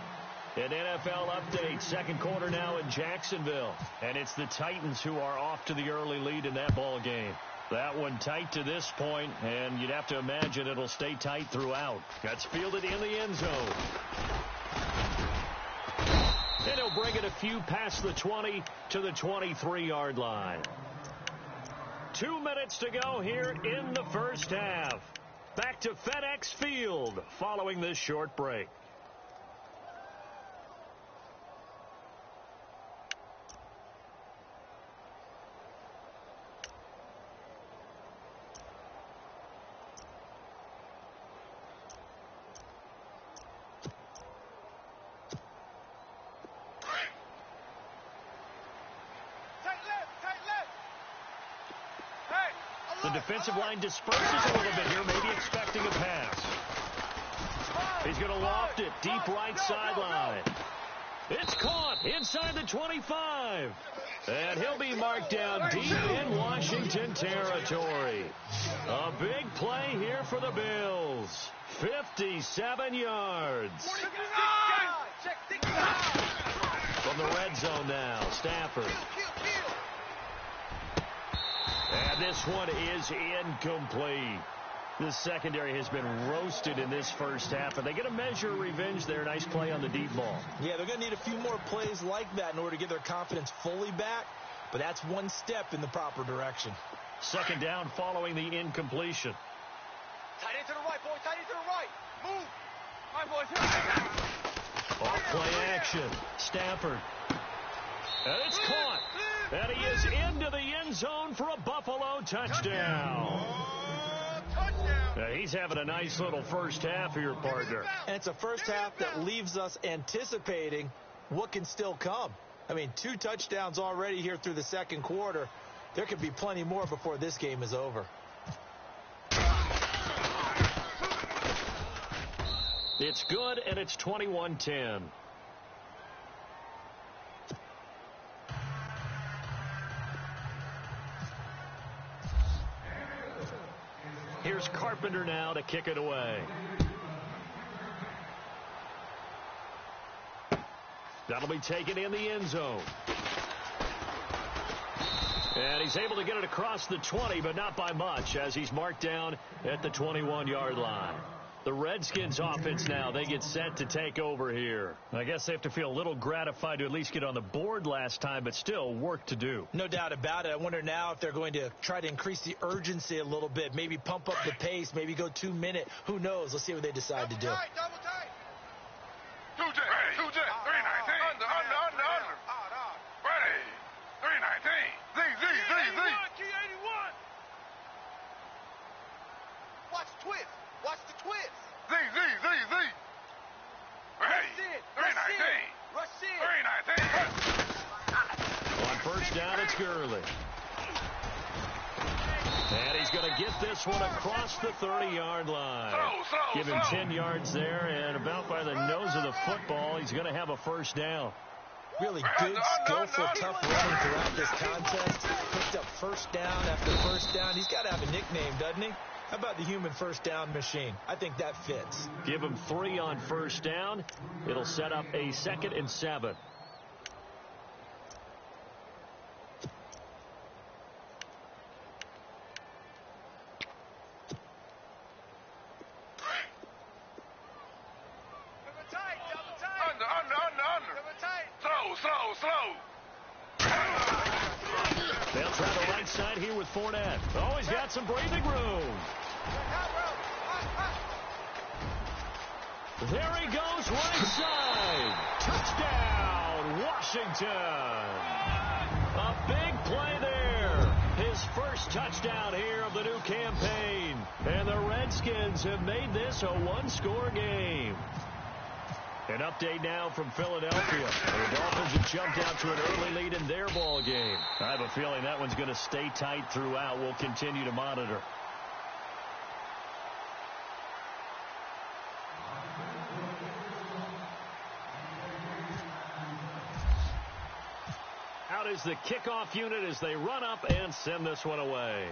An NFL update, second quarter now in Jacksonville. And it's the Titans who are off to the early lead in that ball game. That one tight to this point, and you'd have to imagine it'll stay tight throughout. That's fielded in the end zone. And he'll bring it a few past the 20 to the 23-yard line. 2 minutes to go here in the first half. Back to FedEx Field following this short break. The defensive line disperses a little bit here, maybe expecting a pass. He's going to loft it deep right sideline. It's caught inside the 25. And he'll be marked down deep in Washington territory. A big play here for the Bills. 57 yards. From the red zone now, Stafford. And this one is incomplete. The secondary has been roasted in this first half, and they get a measure of revenge there. Nice play on the deep ball. Yeah, they're going to need a few more plays like that in order to get their confidence fully back, but that's one step in the proper direction. Second down following the incompletion. Tight end to the right, boy. Tight end to the right. Move. My boys. Off play action. Stafford. And it's caught. And he is into the end zone for a Buffalo touchdown. He's having a nice little first half here, partner. And it's a first half that leaves us anticipating what can still come. I mean, 2 touchdowns already here through the second quarter. There could be plenty more before this game is over. It's good, and it's 21-10. Here's Carpenter now to kick it away. That'll be taken in the end zone. And he's able to get it across the 20, but not by much, as he's marked down at the 21-yard line. The Redskins offense now, they get set to take over here. I guess they have to feel a little gratified to at least get on the board last time, but still work to do. No doubt about it. I wonder now if they're going to try to increase the urgency a little bit, maybe pump up the pace, maybe go 2 minute. Who knows? Let's see what they decide to do. Double tight. 2 jet, 2 jet, 319. Under. Ready. 319. Z. T81. Watch the twist. Watch the twist. Z. Rush Ready. in. 319. Rush in. 319. On first down, it's Gurley. And he's going to get this one across the 30-yard line. Give him 10 yards there, and about by the nose of the football, he's going to have a first down. Really good, skillful, tough running throughout this contest. Picked up first down after first down. He's got to have a nickname, doesn't he? How about the human first down machine? I think that fits. Give him 3 on first down. It'll set up a 2nd and 7. Double tight. Under. Double tight. Slow. They'll try the right side here with Fournette. Oh, he's got some breathing room. There he goes, right side. Touchdown, Washington. A big play there. His first touchdown here of the new campaign. And the Redskins have made this a 1-score game. An update now from Philadelphia. The Dolphins have jumped out to an early lead in their ball game. I have a feeling that one's going to stay tight throughout. We'll continue to monitor. is the kickoff unit as they run up and send this one away.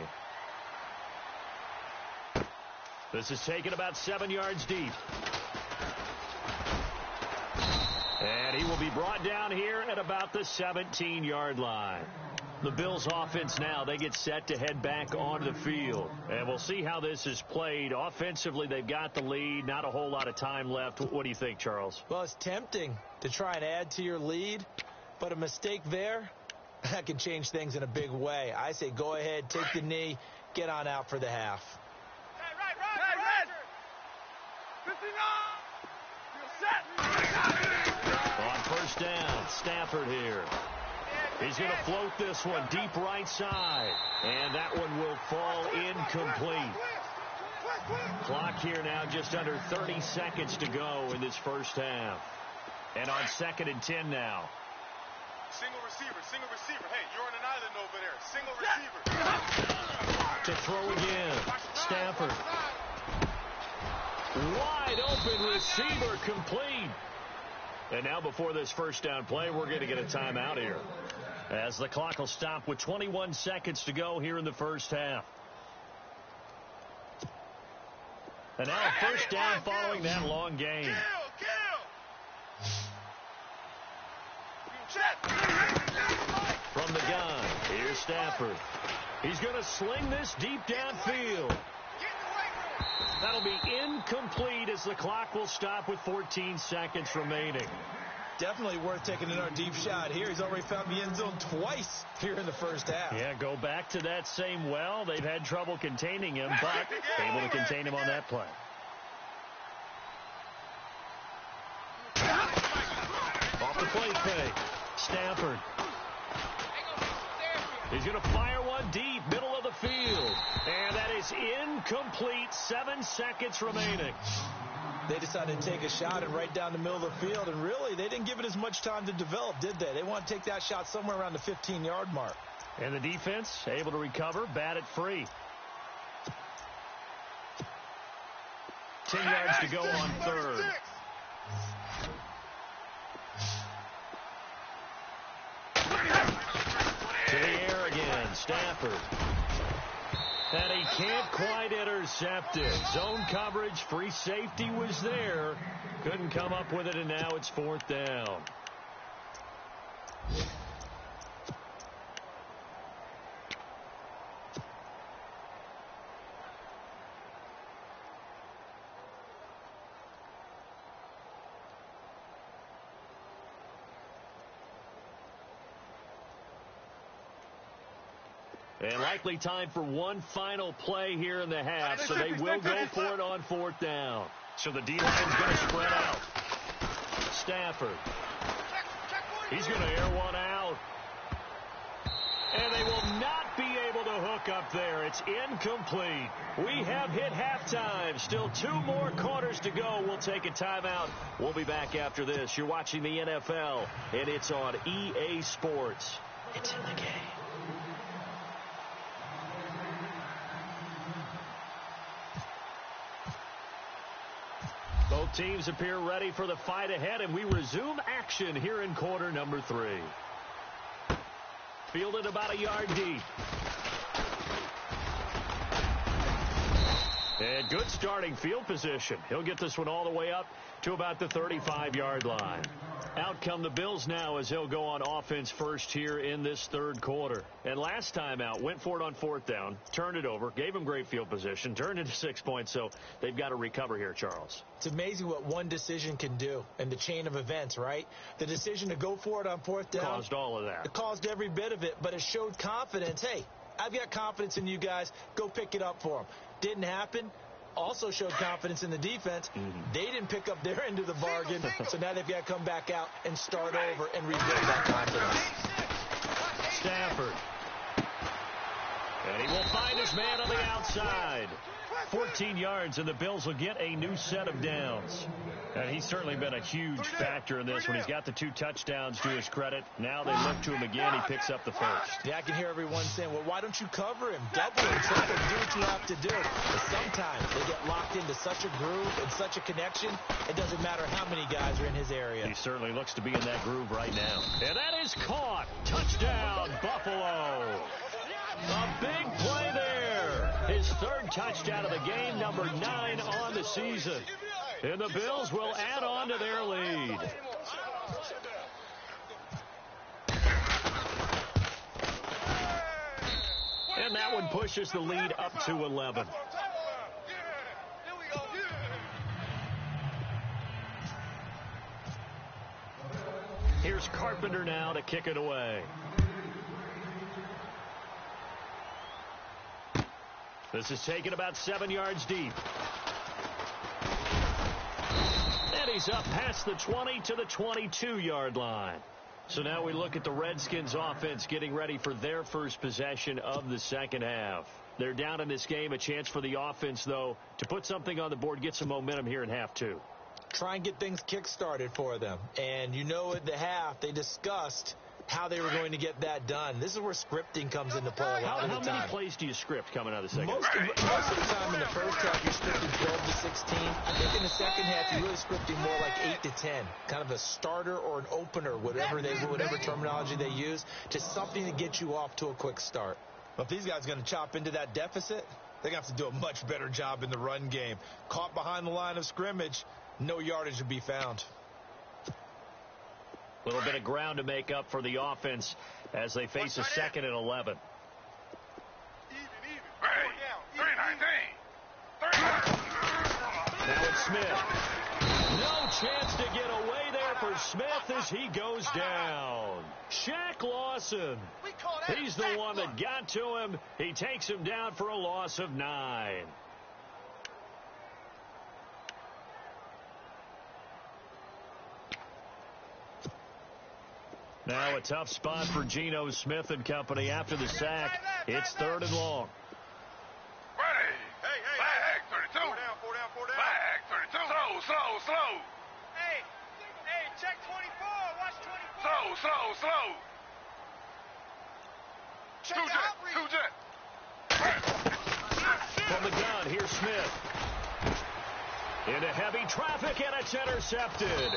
This is taken about 7 yards deep. And he will be brought down here at about the 17-yard line. The Bills offense now, they get set to head back onto the field. And we'll see how this is played. Offensively, they've got the lead. Not a whole lot of time left. What do you think, Charles? Well, it's tempting to try and add to your lead, but a mistake there, that can change things in a big way. I say go ahead, take the knee, get on out for the half. Right. 59. You're set. On first down, Stafford here. He's going to float this one deep right side. And that one will fall incomplete. Clock here now just under 30 seconds to go in this first half. And on 2nd and 10 now. Single receiver. Hey, you're on an island over there. Single receiver. To throw again. Stafford. Wide open receiver, complete. And now before this first down play, we're going to get a timeout here, as the clock will stop with 21 seconds to go here in the first half. And now a first down following that long gain. From the gun, here's Stafford. He's going to sling this deep downfield. That'll be incomplete as the clock will stop with 14 seconds remaining. Definitely worth taking another deep shot here. He's already found the end zone twice here in the first half. Yeah, go back to that same well. They've had trouble containing him, but able to contain him on that play. Off the play fake. Stafford. He's going to fire one deep, middle of the field. And that is incomplete. 7 seconds remaining. They decided to take a shot and right down the middle of the field, and really, they didn't give it as much time to develop, did they? They want to take that shot somewhere around the 15-yard mark. And the defense able to recover, bat it free. 10 yards to go on 3rd. To the air again, Stafford. And he can't quite intercept it. Zone coverage, free safety was there. Couldn't come up with it, and now it's 4th down. And likely time for one final play here in the half, so they will go for it on 4th down. So the D-line's going to spread out. Stafford. He's going to air one out. And they will not be able to hook up there. It's incomplete. We have hit halftime. Still 2 more quarters to go. We'll take a timeout. We'll be back after this. You're watching the NFL, and it's on EA Sports. It's in the game. Both teams appear ready for the fight ahead, and we resume action here in quarter number 3. Fielded about a yard deep. And good starting field position. He'll get this one all the way up to about the 35-yard line. Out come the Bills now as he'll go on offense first here in this 3rd quarter. And last time out, went for it on 4th down, turned it over, gave him great field position, turned into 6 points, so they've got to recover here, Charles. It's amazing what one decision can do in the chain of events, right? The decision to go for it on 4th down. Caused all of that. It caused every bit of it, but it showed confidence. Hey, I've got confidence in you guys. Go pick it up for them. Didn't happen. Also showed confidence in the defense. They didn't pick up their end of the bargain, so now they've got to come back out and start over and rebuild that confidence. Stafford. And he will find his man on the outside. 14 yards, and the Bills will get a new set of downs. And he's certainly been a huge factor in this when he's got the 2 touchdowns to his credit. Now they look to him again. He picks up the first. Yeah, I can hear everyone saying, well, why don't you cover him? Double him, triple him, do what you have to do. But sometimes they get locked into such a groove and such a connection, it doesn't matter how many guys are in his area. He certainly looks to be in that groove right now. And that is caught. Touchdown, Buffalo. A big play there. His 3rd touchdown of the game, number 9 on the season. And the Bills will add on to their lead. And that one pushes the lead up to 11. Here's Carpenter now to kick it away. This is taken about 7 yards deep. And he's up past the 20 to the 22-yard line. So now we look at the Redskins offense getting ready for their first possession of the second half. They're down in this game. A chance for the offense, though, to put something on the board, get some momentum here in half 2. Try and get things kick-started for them. And you know at the half they discussed how they were going to get that done. This is where scripting comes into play a lot of the time. How many plays do you script coming out of the second half? Most of the time in the first half, you're scripting 12 to 16. I think in the second half, you're really scripting more like 8 to 10. Kind of a starter or an opener, whatever terminology they use, just something to get you off to a quick start. But if these guys are going to chop into that deficit, they're going to have to do a much better job in the run game. Caught behind the line of scrimmage, no yardage to be found. A little bit of ground to make up for the offense as they face a 2nd and 11. Now it's Smith. No chance to get away there for Smith as he goes down. Shaq Lawson. He's the one that got to him. He takes him down for a loss of 9. Now a tough spot for Geno Smith and company after the sack. It's 3rd and long. Ready. Hey. Flag 32. 4 down. Flag 32. Slow. Hey, check 24. Watch 24. Slow. Check the outreach. Two jet. From the gun, here's Smith. Into heavy traffic, and it's intercepted.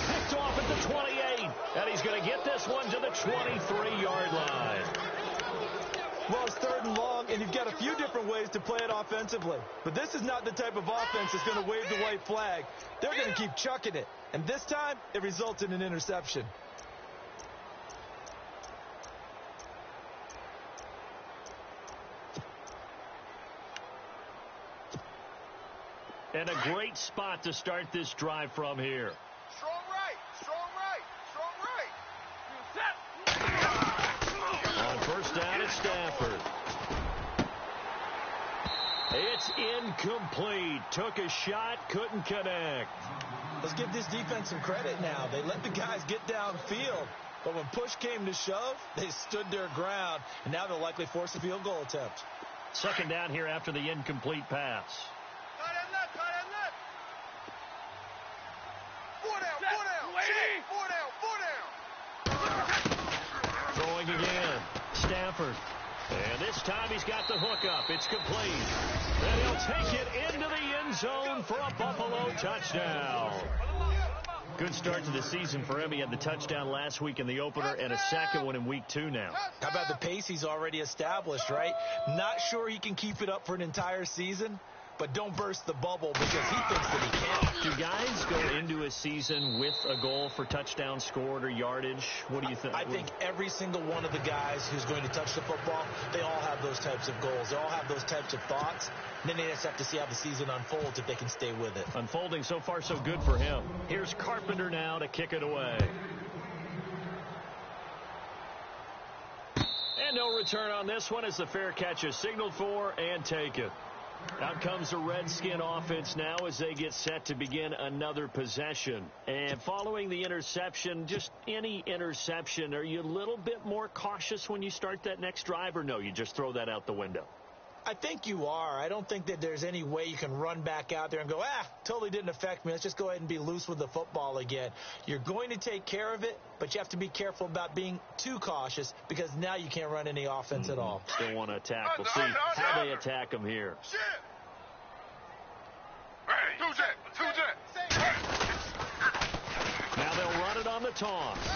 Picked off at the 28, and he's going to get this one to the 23-yard line. Well, it's 3rd and long, and you've got a few different ways to play it offensively. But this is not the type of offense that's going to wave the white flag. They're going to keep chucking it. And this time, it results in an interception. And a great spot to start this drive from here. Strong right. On first down, it's Stafford. It's incomplete. Took a shot, couldn't connect. Let's give this defense some credit now. They let the guys get downfield. But when push came to shove, they stood their ground. And now they'll likely force a field goal attempt. 2nd down here after the incomplete pass. Tight end left. 4 down. Throwing again. Stafford. And this time he's got the hook up. It's complete. And he'll take it into the end zone for a Buffalo touchdown. Good start to the season for him. He had the touchdown last week in the opener and a second one in week 2 now. How about the pace he's already established, right? Not sure he can keep it up for an entire season, but don't burst the bubble because he thinks that he can. Do guys go into a season with a goal for touchdown scored or yardage? What do you think? I think every single one of the guys who's going to touch the football, they all have those types of goals. They all have those types of thoughts. And then they just have to see how the season unfolds if they can stay with it. Unfolding so far so good for him. Here's Carpenter now to kick it away. And no return on this one as the fair catch is signaled for and taken. Out comes the Redskin offense now as they get set to begin another possession. And following the interception, just any interception, are you a little bit more cautious when you start that next drive, or no, you just throw that out the window? I think you are. I don't think that there's any way you can run back out there and go, totally didn't affect me. Let's just go ahead and be loose with the football again. You're going to take care of it, but you have to be careful about being too cautious because now you can't run any offense at all. Still want to attack. We'll see how they attack him here. Shit. Hey, two jet. Now they'll run it on the toss. Run.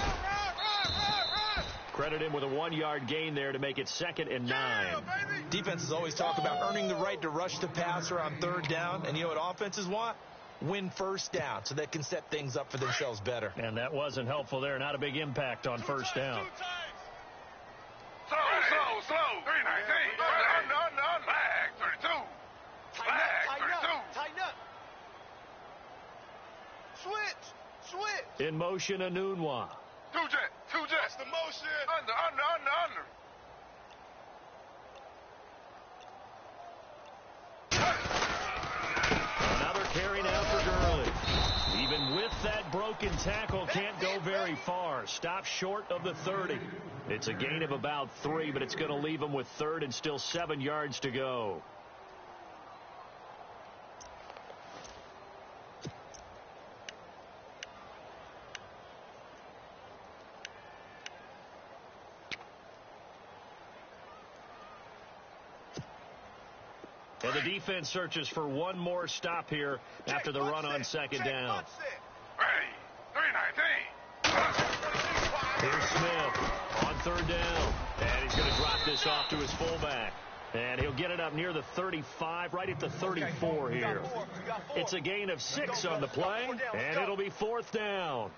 Credit him with a 1-yard gain there to make it 2nd and 9. Yeah, baby. Defenses always talk about earning the right to rush the passer on 3rd down, and you know what offenses want? Win 1st down so they can set things up for themselves better. And that wasn't helpful there. Not a big impact on 1st down. Slow. 319. Flag 32. Tighten up. Switch. In motion, Anunwa. Two jet. That's the motion. Under. Another carry now for Gurley. Even with that broken tackle, can't go very far. Stops short of the 30. It's a gain of about 3, but it's going to leave him with 3rd and still 7 yards to go. And the defense searches for one more stop here after the run on 2nd down. Ready. 319. Here's Smith on 3rd down. And he's going to drop this off to his fullback. And he'll get it up near the 35, right at the 34 here. It's a gain of 6 on the play, and it'll be 4th down.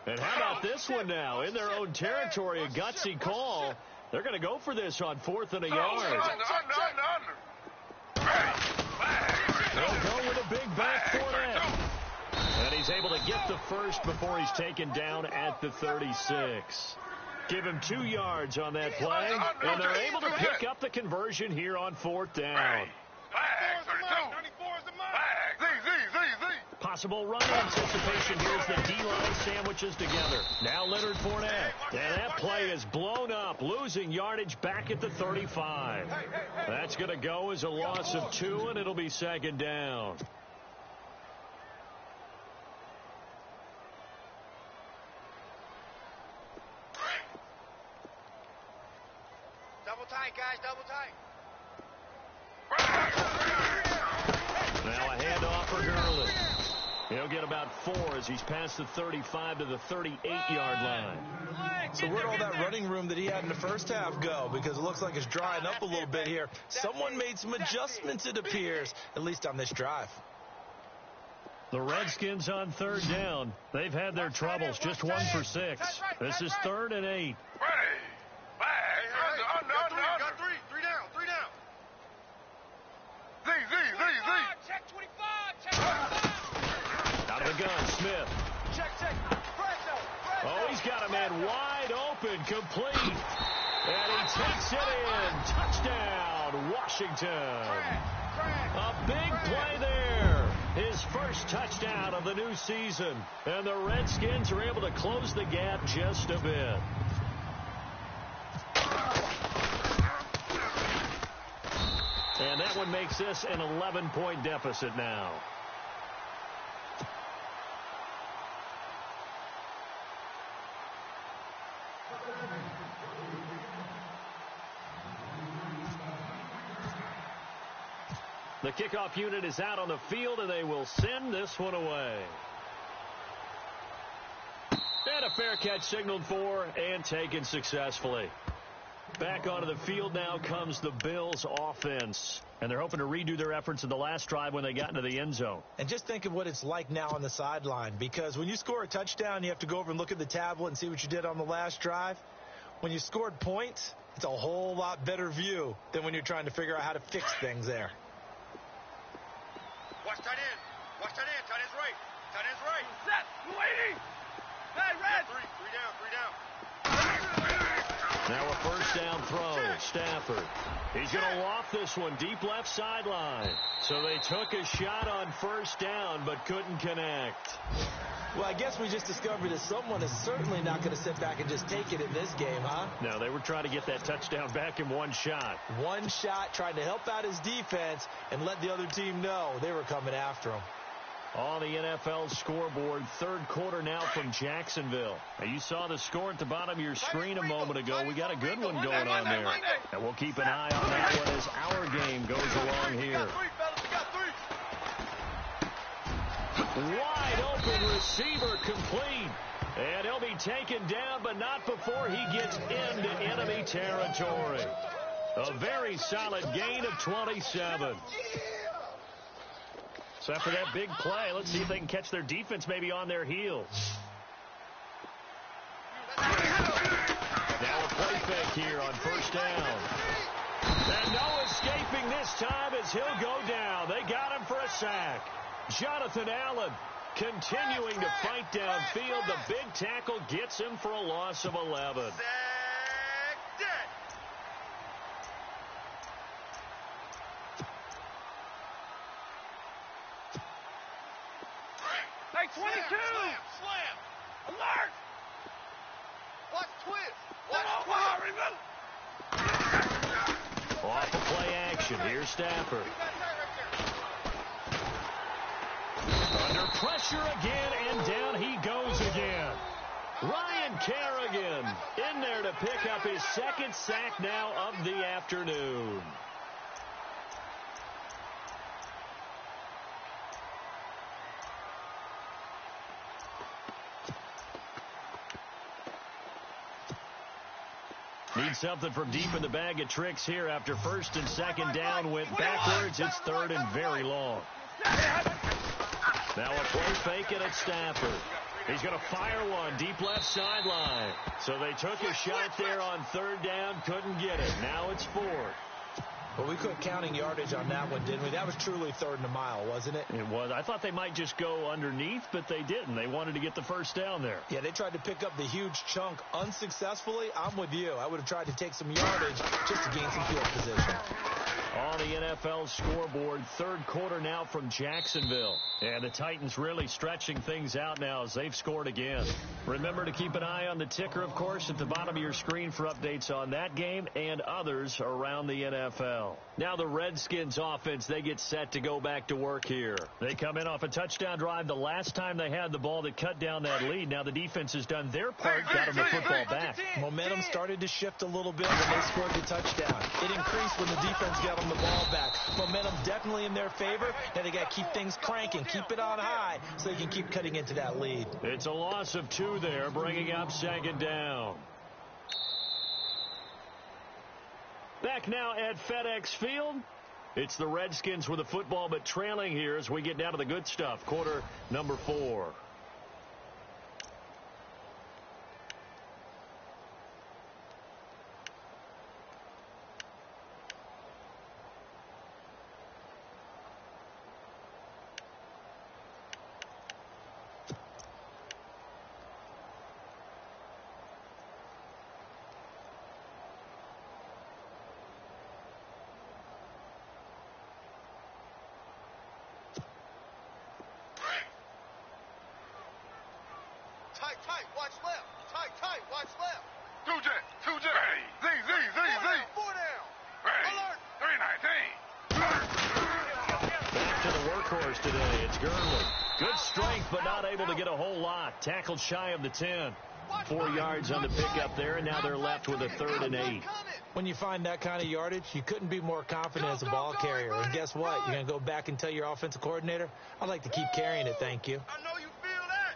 And how about this one now? In their own territory, a gutsy call. They're going to go for this on 4th and a yard. Under. They'll go with a big back for that. And he's able to get the first before he's taken down at the 36. Give him 2 yards on that play, and they're able to pick up the conversion here on 4th down. Flag 32. 94 is the mark. Z. Possible run anticipation. Here's the D-line sandwiches together. Now Leonard Fournette. And that play is blown up, losing yardage back at the 35. That's going to go as a loss of 2, and it'll be 2nd down. Double tight, guys. Double tight. Now a handoff for Gurley. He'll get about 4 as he's past the 35 to the 38-yard line. So where'd all that running room that he had in the first half go? Because it looks like it's drying up a little bit here. Someone made some adjustments, it appears, at least on this drive. The Redskins on 3rd down. They've had their troubles, just 1 for 6. This is 3rd and 8. Ready. Flag. Under. Got 3 down. 3 down. Z. Check 25. Out of the gun, Smith. Check. Press. Oh, he's got a man wide open, complete. And he takes it in. Touchdown, Washington. A big play there. His first touchdown of the new season. And the Redskins are able to close the gap just a bit. And that one makes this an 11-point deficit now. The kickoff unit is out on the field, and they will send this one away. And a fair catch signaled for and taken successfully. Back onto the field now comes the Bills offense. And they're hoping to redo their efforts in the last drive when they got into the end zone. And just think of what it's like now on the sideline. Because when you score a touchdown, you have to go over and look at the tablet and see what you did on the last drive. When you scored points, it's a whole lot better view than when you're trying to figure out how to fix things there. Watch tight end. Tight end's right. Set. Lady. Hey, Red. 3 down. Now a first down throw. Stafford. He's going to loft this one deep left sideline. So they took a shot on first down but couldn't connect. Well, I guess we just discovered that someone is certainly not going to sit back and just take it in this game, huh? No, they were trying to get that touchdown back in one shot. One shot, trying to help out his defense and let the other team know they were coming after him. On the NFL scoreboard, third quarter now from Jacksonville. Now, you saw the score at the bottom of your screen a moment ago. We got a good one going on there. And we'll keep an eye on that one as our game goes along here. Wide open receiver complete. And he'll be taken down, but not before he gets into enemy territory. A very solid gain of 27. So after that big play, let's see if they can catch their defense maybe on their heels. Now a play fake here on first down. And no escaping this time as he'll go down. They got him for a sack. Jonathan Allen continuing to fight downfield. The big tackle gets him for a loss of 11. Hey, 22! Slam! Alert! Watch twist! Watch Watch twist! Off the play action. Here's Stafford. Under pressure again, and down he goes again. Ryan Kerrigan in there to pick up his second sack now of the afternoon. Need something from deep in the bag of tricks here after first and second down went backwards. It's third and very long. Now a play fake it at Stafford. He's going to fire one deep left sideline. So they took a shot there on third down, couldn't get it. Now it's fourth. Well, we quit counting yardage on that one, didn't we? That was truly third and a mile, wasn't it? It was. I thought they might just go underneath, but they didn't. They wanted to get the first down there. Yeah, they tried to pick up the huge chunk unsuccessfully. I'm with you. I would have tried to take some yardage just to gain some field position. On the NFL scoreboard, third quarter now from Jacksonville. And the Titans really stretching things out now as they've scored again. Remember to keep an eye on the ticker, of course, at the bottom of your screen for updates on that game and others around the NFL. Now the Redskins offense, they get set to go back to work here. They come in off a touchdown drive the last time they had the ball that cut down that lead. Now the defense has done their part, got them the football back. Momentum started to shift a little bit when they scored the touchdown. It increased when the defense got them the ball back. Momentum definitely in their favor. Now they got to keep things cranking, keep it on high so they can keep cutting into that lead. It's a loss of 2 there, bringing up second down. Back now at FedEx Field. It's the Redskins with the football, but trailing here as we get down to the good stuff. Quarter number 4. Tight, watch left. Tight, watch left. 2 jet. Z. 4 down. Alert. 319. Back to the workhorse today. It's Gurley. Good strength, but not able to get a whole lot. Tackled shy of the 10. 4 yards on the pickup there, and now they're left with a 3rd and 8. When you find that kind of yardage, you couldn't be more confident as a ball carrier. And guess what? You're going to go back and tell your offensive coordinator, I'd like to keep carrying it, thank you. I know you feel that.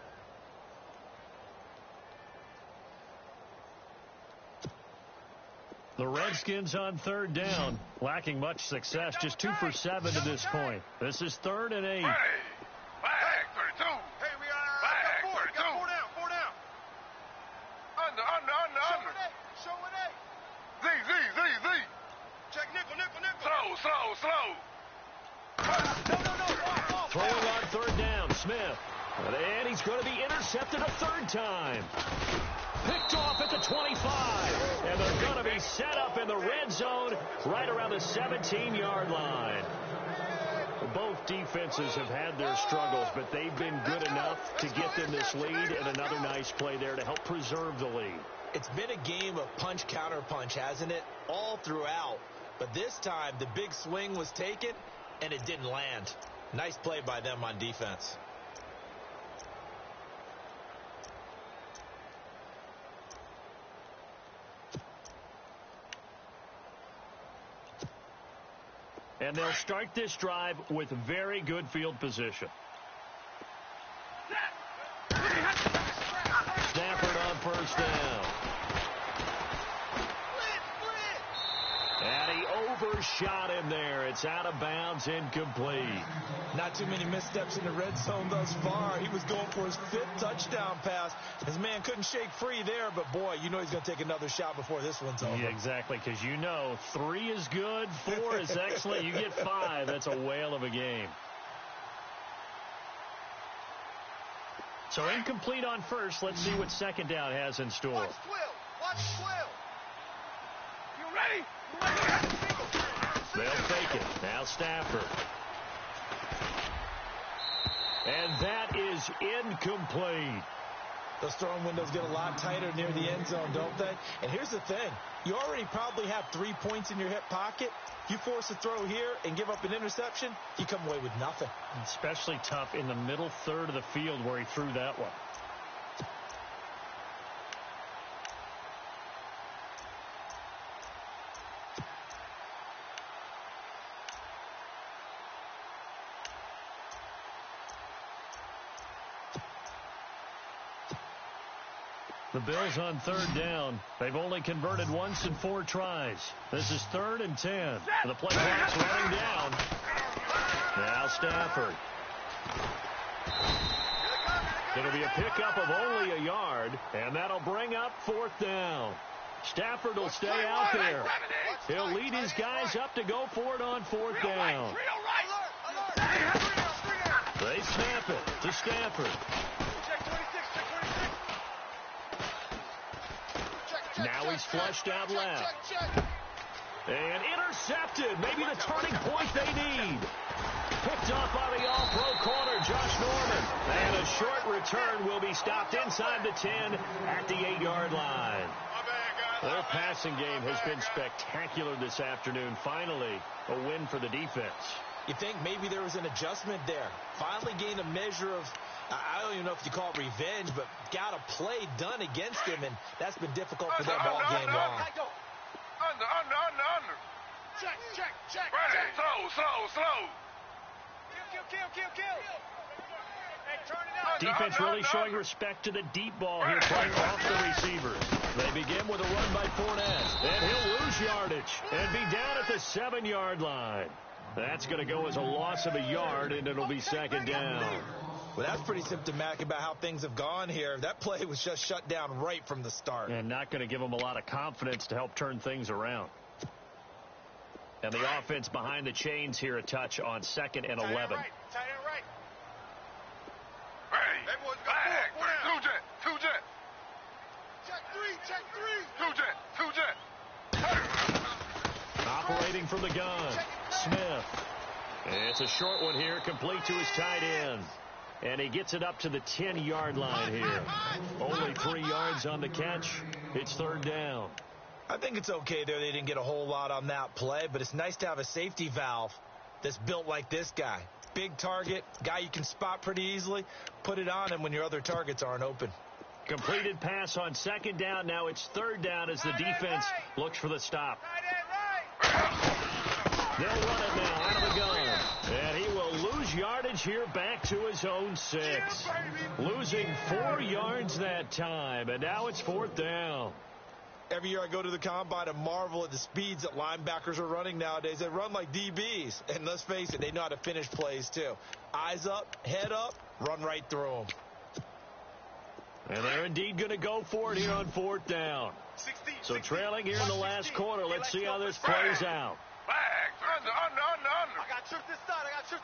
The Redskins on 3rd down, lacking much success, just 2 for 7 to this point. This is 3rd and 8. Hey, flag 32. Hey, we got 4 down. Under. Showing 8. Z. Check nickel. Slow. No. Throwing on 3rd down, Smith. And he's going to be intercepted a 3rd time. picked off at the 25. And they're going to be set up in the red zone right around the 17-yard line. Both defenses have had their struggles, but they've been good enough to get them this lead, and another nice play there to help preserve the lead. It's been a game of punch-counter-punch, hasn't it? All throughout. But this time, the big swing was taken, and it didn't land. Nice play by them on defense. And they'll start this drive with very good field position. Stafford on first down. And he overshot him there. It's out of bounds, incomplete. Not too many missteps in the red zone thus far. He was going for his 5th touchdown pass. His man couldn't shake free there, but boy, you know he's going to take another shot before this one's over. Yeah, exactly, because you know 3 is good, 4 is excellent. You get 5. That's a whale of a game. So incomplete on first. Let's see what second down has in store. Watch Quill. Watch Quill. You ready? They'll fake it. Now Stafford. And that is incomplete. Those throwing windows get a lot tighter near the end zone, don't they? And here's the thing. You already probably have 3 points in your hip pocket. You force a throw here and give up an interception, you come away with nothing. Especially tough in the middle third of the field where he threw that one. The Bills on third down. They've only converted once in 4 tries. This is 3rd and 10. The play clock's running down. Now Stafford. It'll be a pickup of only a yard, and that'll bring up 4th down. Stafford will stay out there. He'll lead his guys up to go for it on 4th down. They snap it to Stafford. Now he's flushed out left. And intercepted. Maybe the turning point they need. Picked off by the all-pro corner, Josh Norman. And a short return will be stopped inside the 10 at the 8-yard line. Their passing game has been spectacular this afternoon. Finally, a win for the defense. You think maybe there was an adjustment there. Finally gained a measure of, I don't even know if you call it revenge, but got a play done against him, and that's been difficult for them all game long. Under. Check. Ready, slow. Kill. Hey, turn it out. Defense really showing respect to the deep ball here, playing off the receivers. They begin with a run by Fournette, and he'll lose yardage and be down at the 7-yard line. That's going to go as a loss of a yard, and it'll be 2nd down. Well, that's pretty symptomatic about how things have gone here. That play was just shut down right from the start. And not going to give them a lot of confidence to help turn things around. And the offense behind the chains here a touch on 2nd and 11. Tight end right. Ready. Hey, boys, got 4 now. Two jet. Check 3. Two jet. Operating from the gun, Smith. It's a short one here, complete to his tight end. And he gets it up to the 10-yard line here. Only 3 yards on the catch. It's 3rd down. I think it's okay there. They didn't get a whole lot on that play, but it's nice to have a safety valve that's built like this guy. Big target, guy you can spot pretty easily. Put it on him when your other targets aren't open. Completed pass on 2nd down. Now it's 3rd down as the defense looks for the stop. They'll run it now out of the gun. And he will lose yardage here back to his own 6. Losing 4 yards that time. And now it's 4th down. Every year I go to the combine and marvel at the speeds that linebackers are running nowadays. They run like DBs. And let's face it, they know how to finish plays too. Eyes up, head up, run right through them. And they're indeed going to go for it here on 4th down. So trailing here in the last quarter. Let's see how this plays out. Flags. Under. I got tripped this side. Two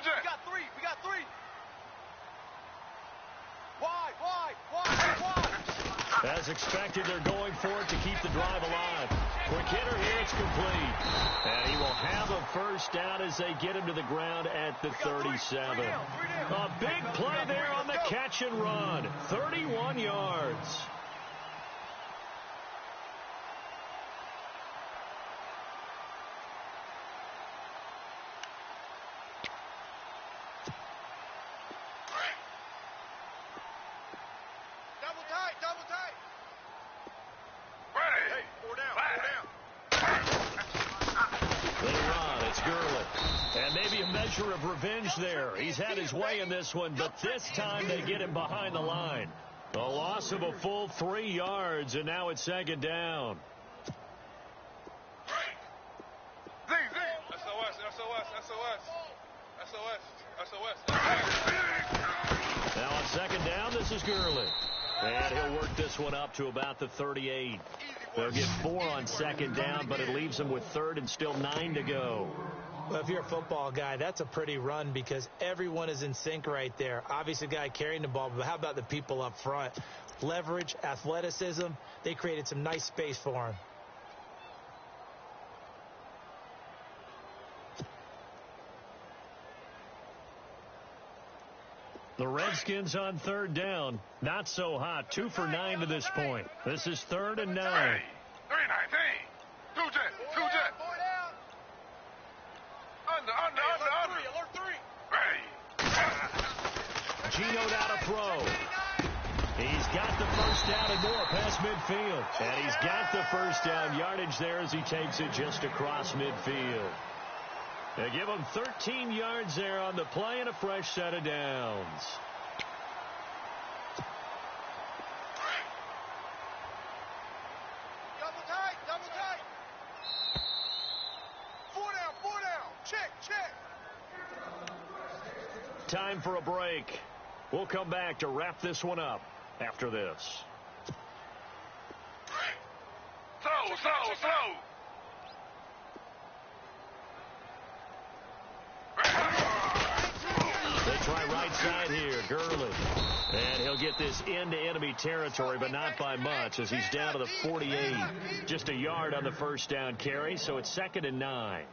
jet. We got 3. Wide. As expected, they're going for it to keep the drive alive. Quick hitter here, it's complete. And he will have a first down as they get him to the ground at the 37. A big play there on the catch and run. 31 yards. Double tight. Ready. Hey, four down. They run. It's Gurley. And maybe a measure of revenge there. He's had his way in this one, but this time they get him behind the line. A loss of a full 3 yards, and now it's second down. Now on second down, this is Gurley. And he'll work this one up to about the 38. They'll get 4 on second down, but it leaves them with third and still 9 to go. Well, if you're a football guy, that's a pretty run because everyone is in sync right there. Obviously, the guy carrying the ball, but how about the people up front? Leverage, athleticism, they created some nice space for him. The Redskins on third down. Not so hot. 2 for 9 to this point. This is 3rd and 9. 3-19. Two jet. Under. Alert three. Ready. Gino'd out a throw. He's got the first down and more past midfield. And he's got the first down yardage there as he takes it just across midfield. They give him 13 yards there on the play and a fresh set of downs. Double tight. 4 down. Check. Time for a break. We'll come back to wrap this one up after this. Slow. They try right side here, Gurley. And he'll get this into enemy territory, but not by much as he's down to the 48. Just a yard on the first down carry, so it's 2nd and 9.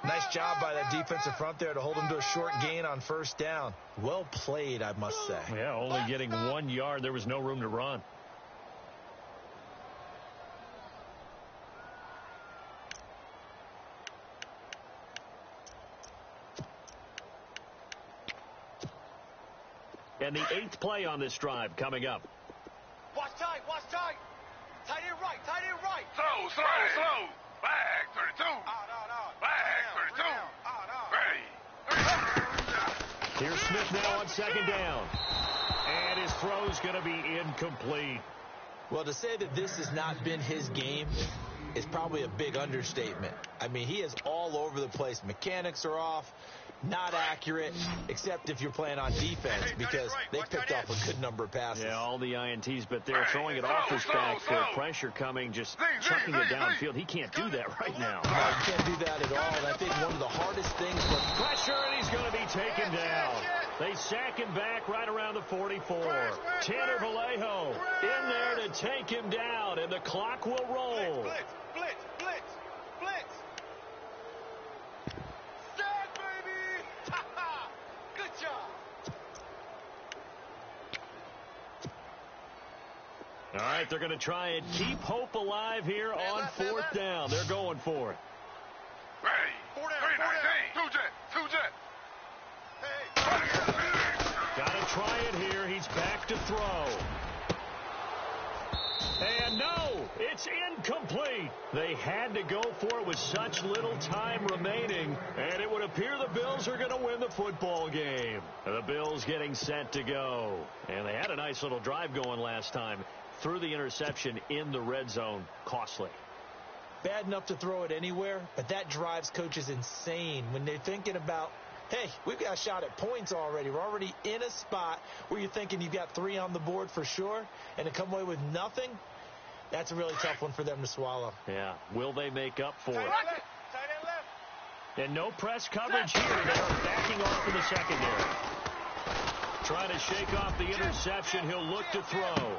Nice job by that defensive front there to hold him to a short gain on first down. Well played, I must say. Yeah, only getting 1 yard. There was no room to run. And the 8th play on this drive coming up. Watch tight. Tight end right. Slow. Back 32. Back 32. Ready. Here's Smith now on second down. And his throw's going to be incomplete. Well, to say that this has not been his game is probably a big understatement. I mean, he is all over the place. Mechanics are off. Not accurate, except if you're playing on defense, because they picked off a good number of passes. Yeah, all the INTs, but they're throwing it off his back foot. Pressure coming, just chucking it downfield. He can't do that right now. No, you can't do that at all, and I think one of the hardest things for pressure, and he's going to be taken down. They sack him back right around the 44. Tanner Vallejo in there to take him down, and the clock will roll. Blitz. Sack, baby. Good job. All right, they're going to try and keep hope alive here on 4th down. They're going for it. Ready. 4 down. 2 jet. Got to try it here. He's back to throw. And no, it's incomplete. They had to go for it with such little time remaining, and it would appear the Bills are going to win the football game. The Bills getting set to go. And they had a nice little drive going last time. Threw the interception in the red zone. Costly. bad enough to throw it anywhere, but that drives coaches insane when they're thinking about, hey, we've got a shot at points already. We're already in a spot where you're thinking you've got 3 on the board for sure, and to come away with nothing, that's a really tough one for them to swallow. Yeah. Will they make up for it? Tight end left. And no press coverage here. They're backing off in the secondary. Trying to shake off the interception. He'll look to throw.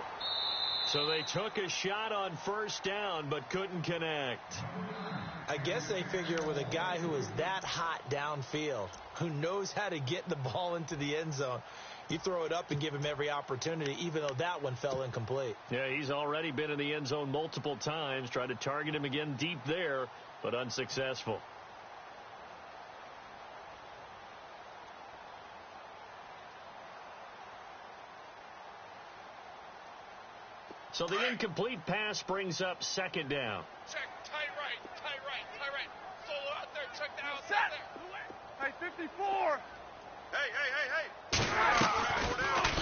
So they took a shot on first down but couldn't connect. I guess they figure with a guy who is that hot downfield, who knows how to get the ball into the end zone, you throw it up and give him every opportunity, even though that one fell incomplete. Yeah, he's already been in the end zone multiple times. Tried to target him again deep there, but unsuccessful. So the incomplete pass brings up second down. Check, tight right, tight right, tight right. Solo out there, check the outside there. Hey, 54. Hey.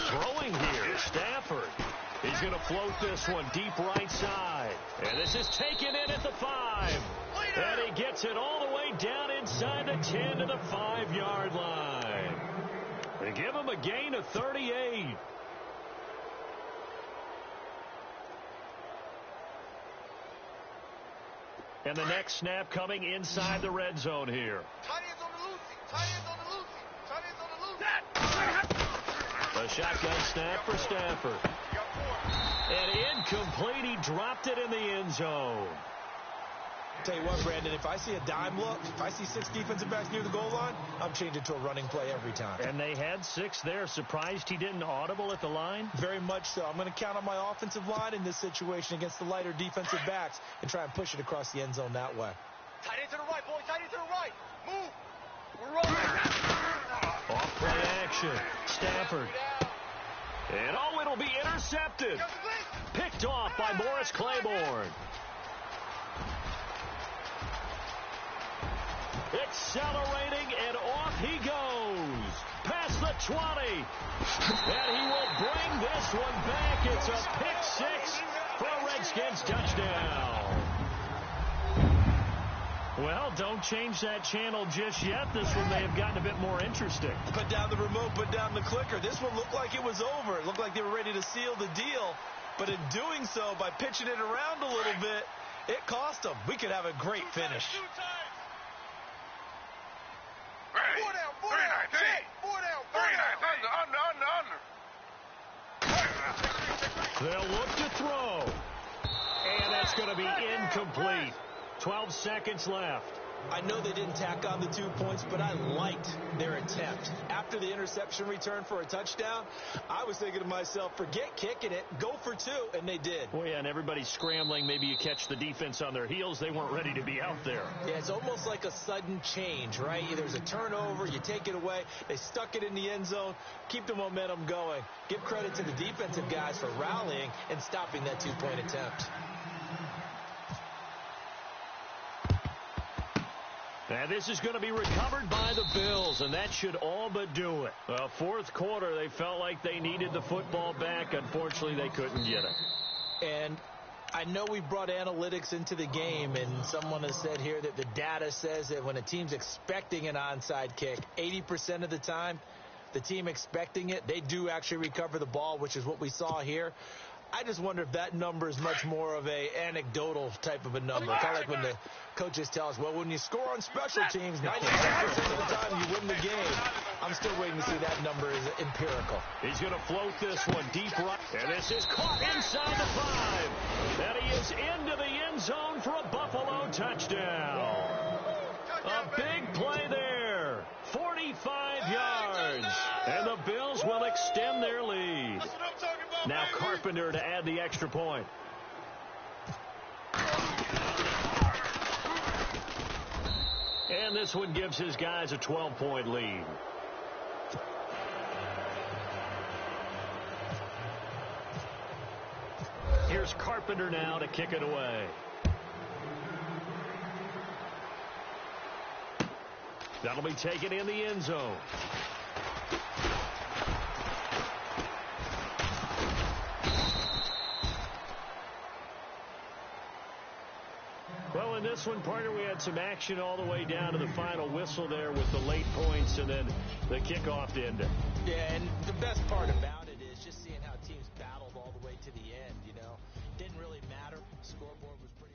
Throwing here, Stafford. He's going to float this one deep right side. And this is taken in at the 5. And he gets it all the way down inside the 10 to the 5-yard line. They give him a gain of 38. And the next snap coming inside the red zone here. Tight ends on the loosey, tight ends on the loosey, tight ends on the loosey. A shotgun snap for Stafford. And incomplete. He dropped it in the end zone. Tell you what, Brandon, if I see a dime look, if I see 6 defensive backs near the goal line, I'm changing to a running play every time. And they had 6 there. Surprised he didn't audible at the line? Very much so. I'm going to count on my offensive line in this situation against the lighter defensive backs and try and push it across the end zone that way. Tight end to the right, boy, tight end to the right. Move. We're rolling. Off play action. Stafford. And it'll be intercepted. Picked off by Morris Claiborne. Accelerating, and off he goes. Past the 20. And he will bring this one back. It's a pick-6 for a Redskins touchdown. Well, don't change that channel just yet. This one may have gotten a bit more interesting. Put down the remote, put down the clicker. This one looked like it was over. It looked like they were ready to seal the deal. But in doing so, by pitching it around a little bit, it cost them. We could have a great finish. 4 down, 4 down, check. 4 down, 4 down. They'll look to throw. And that's going to be incomplete. 12 seconds left. I know they didn't tack on the 2 points, but I liked their attempt. After the interception return for a touchdown, I was thinking to myself, forget kicking it, go for 2, and they did. Well, yeah, and everybody's scrambling. Maybe you catch the defense on their heels. They weren't ready to be out there. Yeah, it's almost like a sudden change, right? There's a turnover, you take it away, they stuck it in the end zone, keep the momentum going. Give credit to the defensive guys for rallying and stopping that 2-point attempt. And this is going to be recovered by the Bills, and that should all but do it. Well, fourth quarter, they felt like they needed the football back. Unfortunately, they couldn't get it. And I know we brought analytics into the game, and someone has said here that the data says that when a team's expecting an onside kick, 80% of the time, the team expecting it, they do actually recover the ball, which is what we saw here. I just wonder if that number is much more of a anecdotal type of a number. Kind of like when the coaches tell us, well, when you score on special teams, 96% of the time you win the game. I'm still waiting to see that number is empirical. He's going to float this one deep right. And this is caught inside the 5. And he is into the end zone for a Buffalo touchdown. A big play there. 45 yards. And the Bills will extend their lead. Now Carpenter to add the extra point. And this one gives his guys a 12-point lead. Here's Carpenter now to kick it away. That'll be taken in the end zone. Well, in this one, partner, we had some action all the way down to the final whistle there with the late points and then the kickoff to end it. Yeah, and the best part about it is just seeing how teams battled all the way to the end, you know. Didn't really matter. The scoreboard was pretty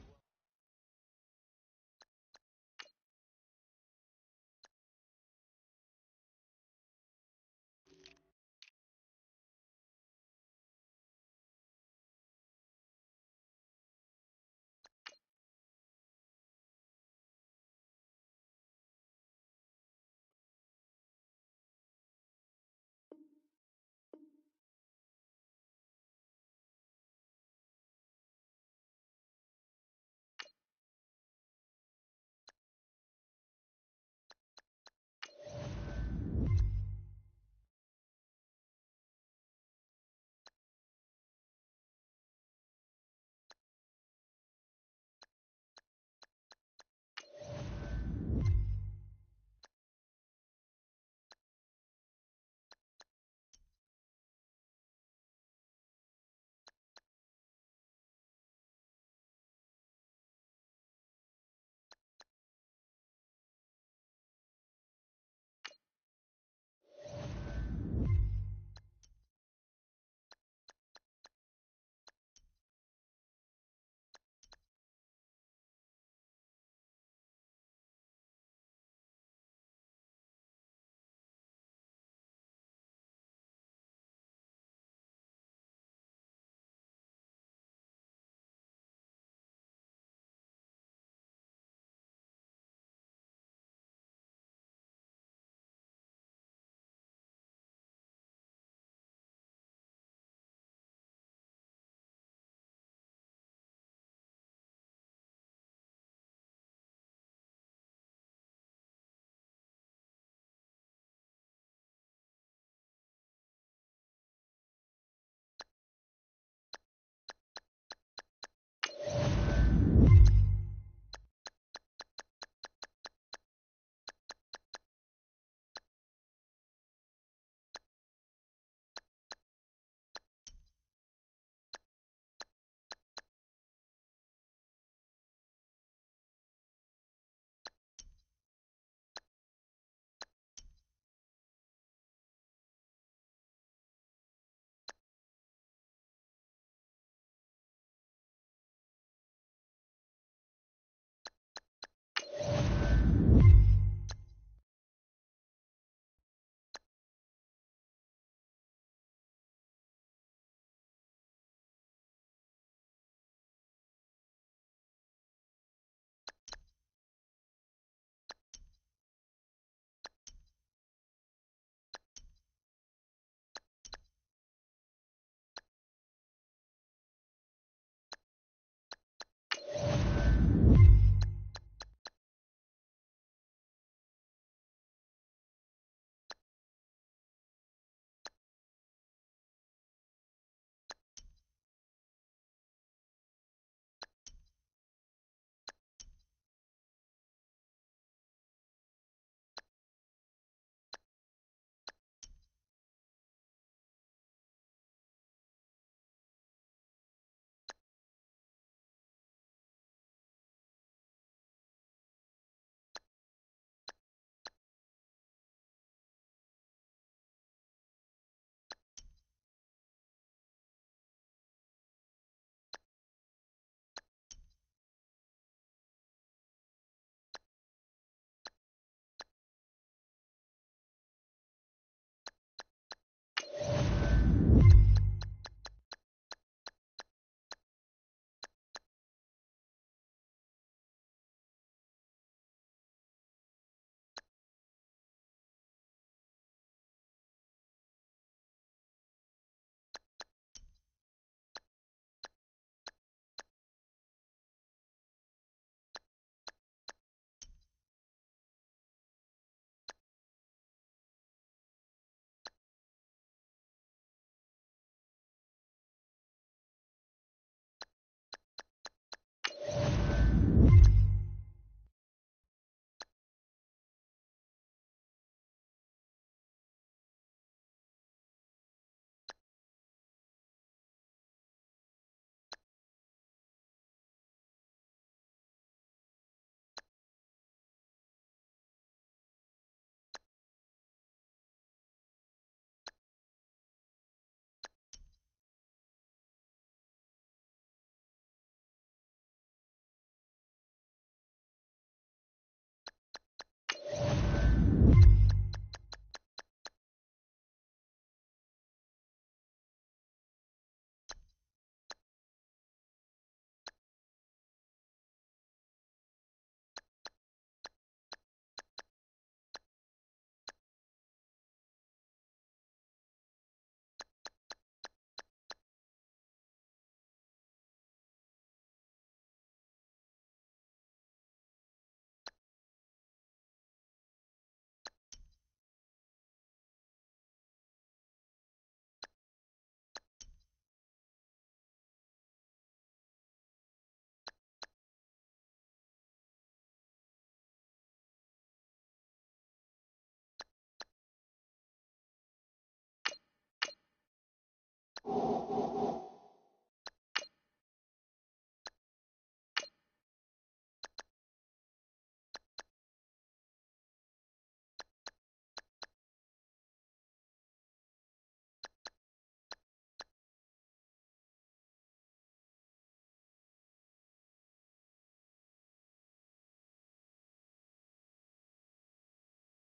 Bye.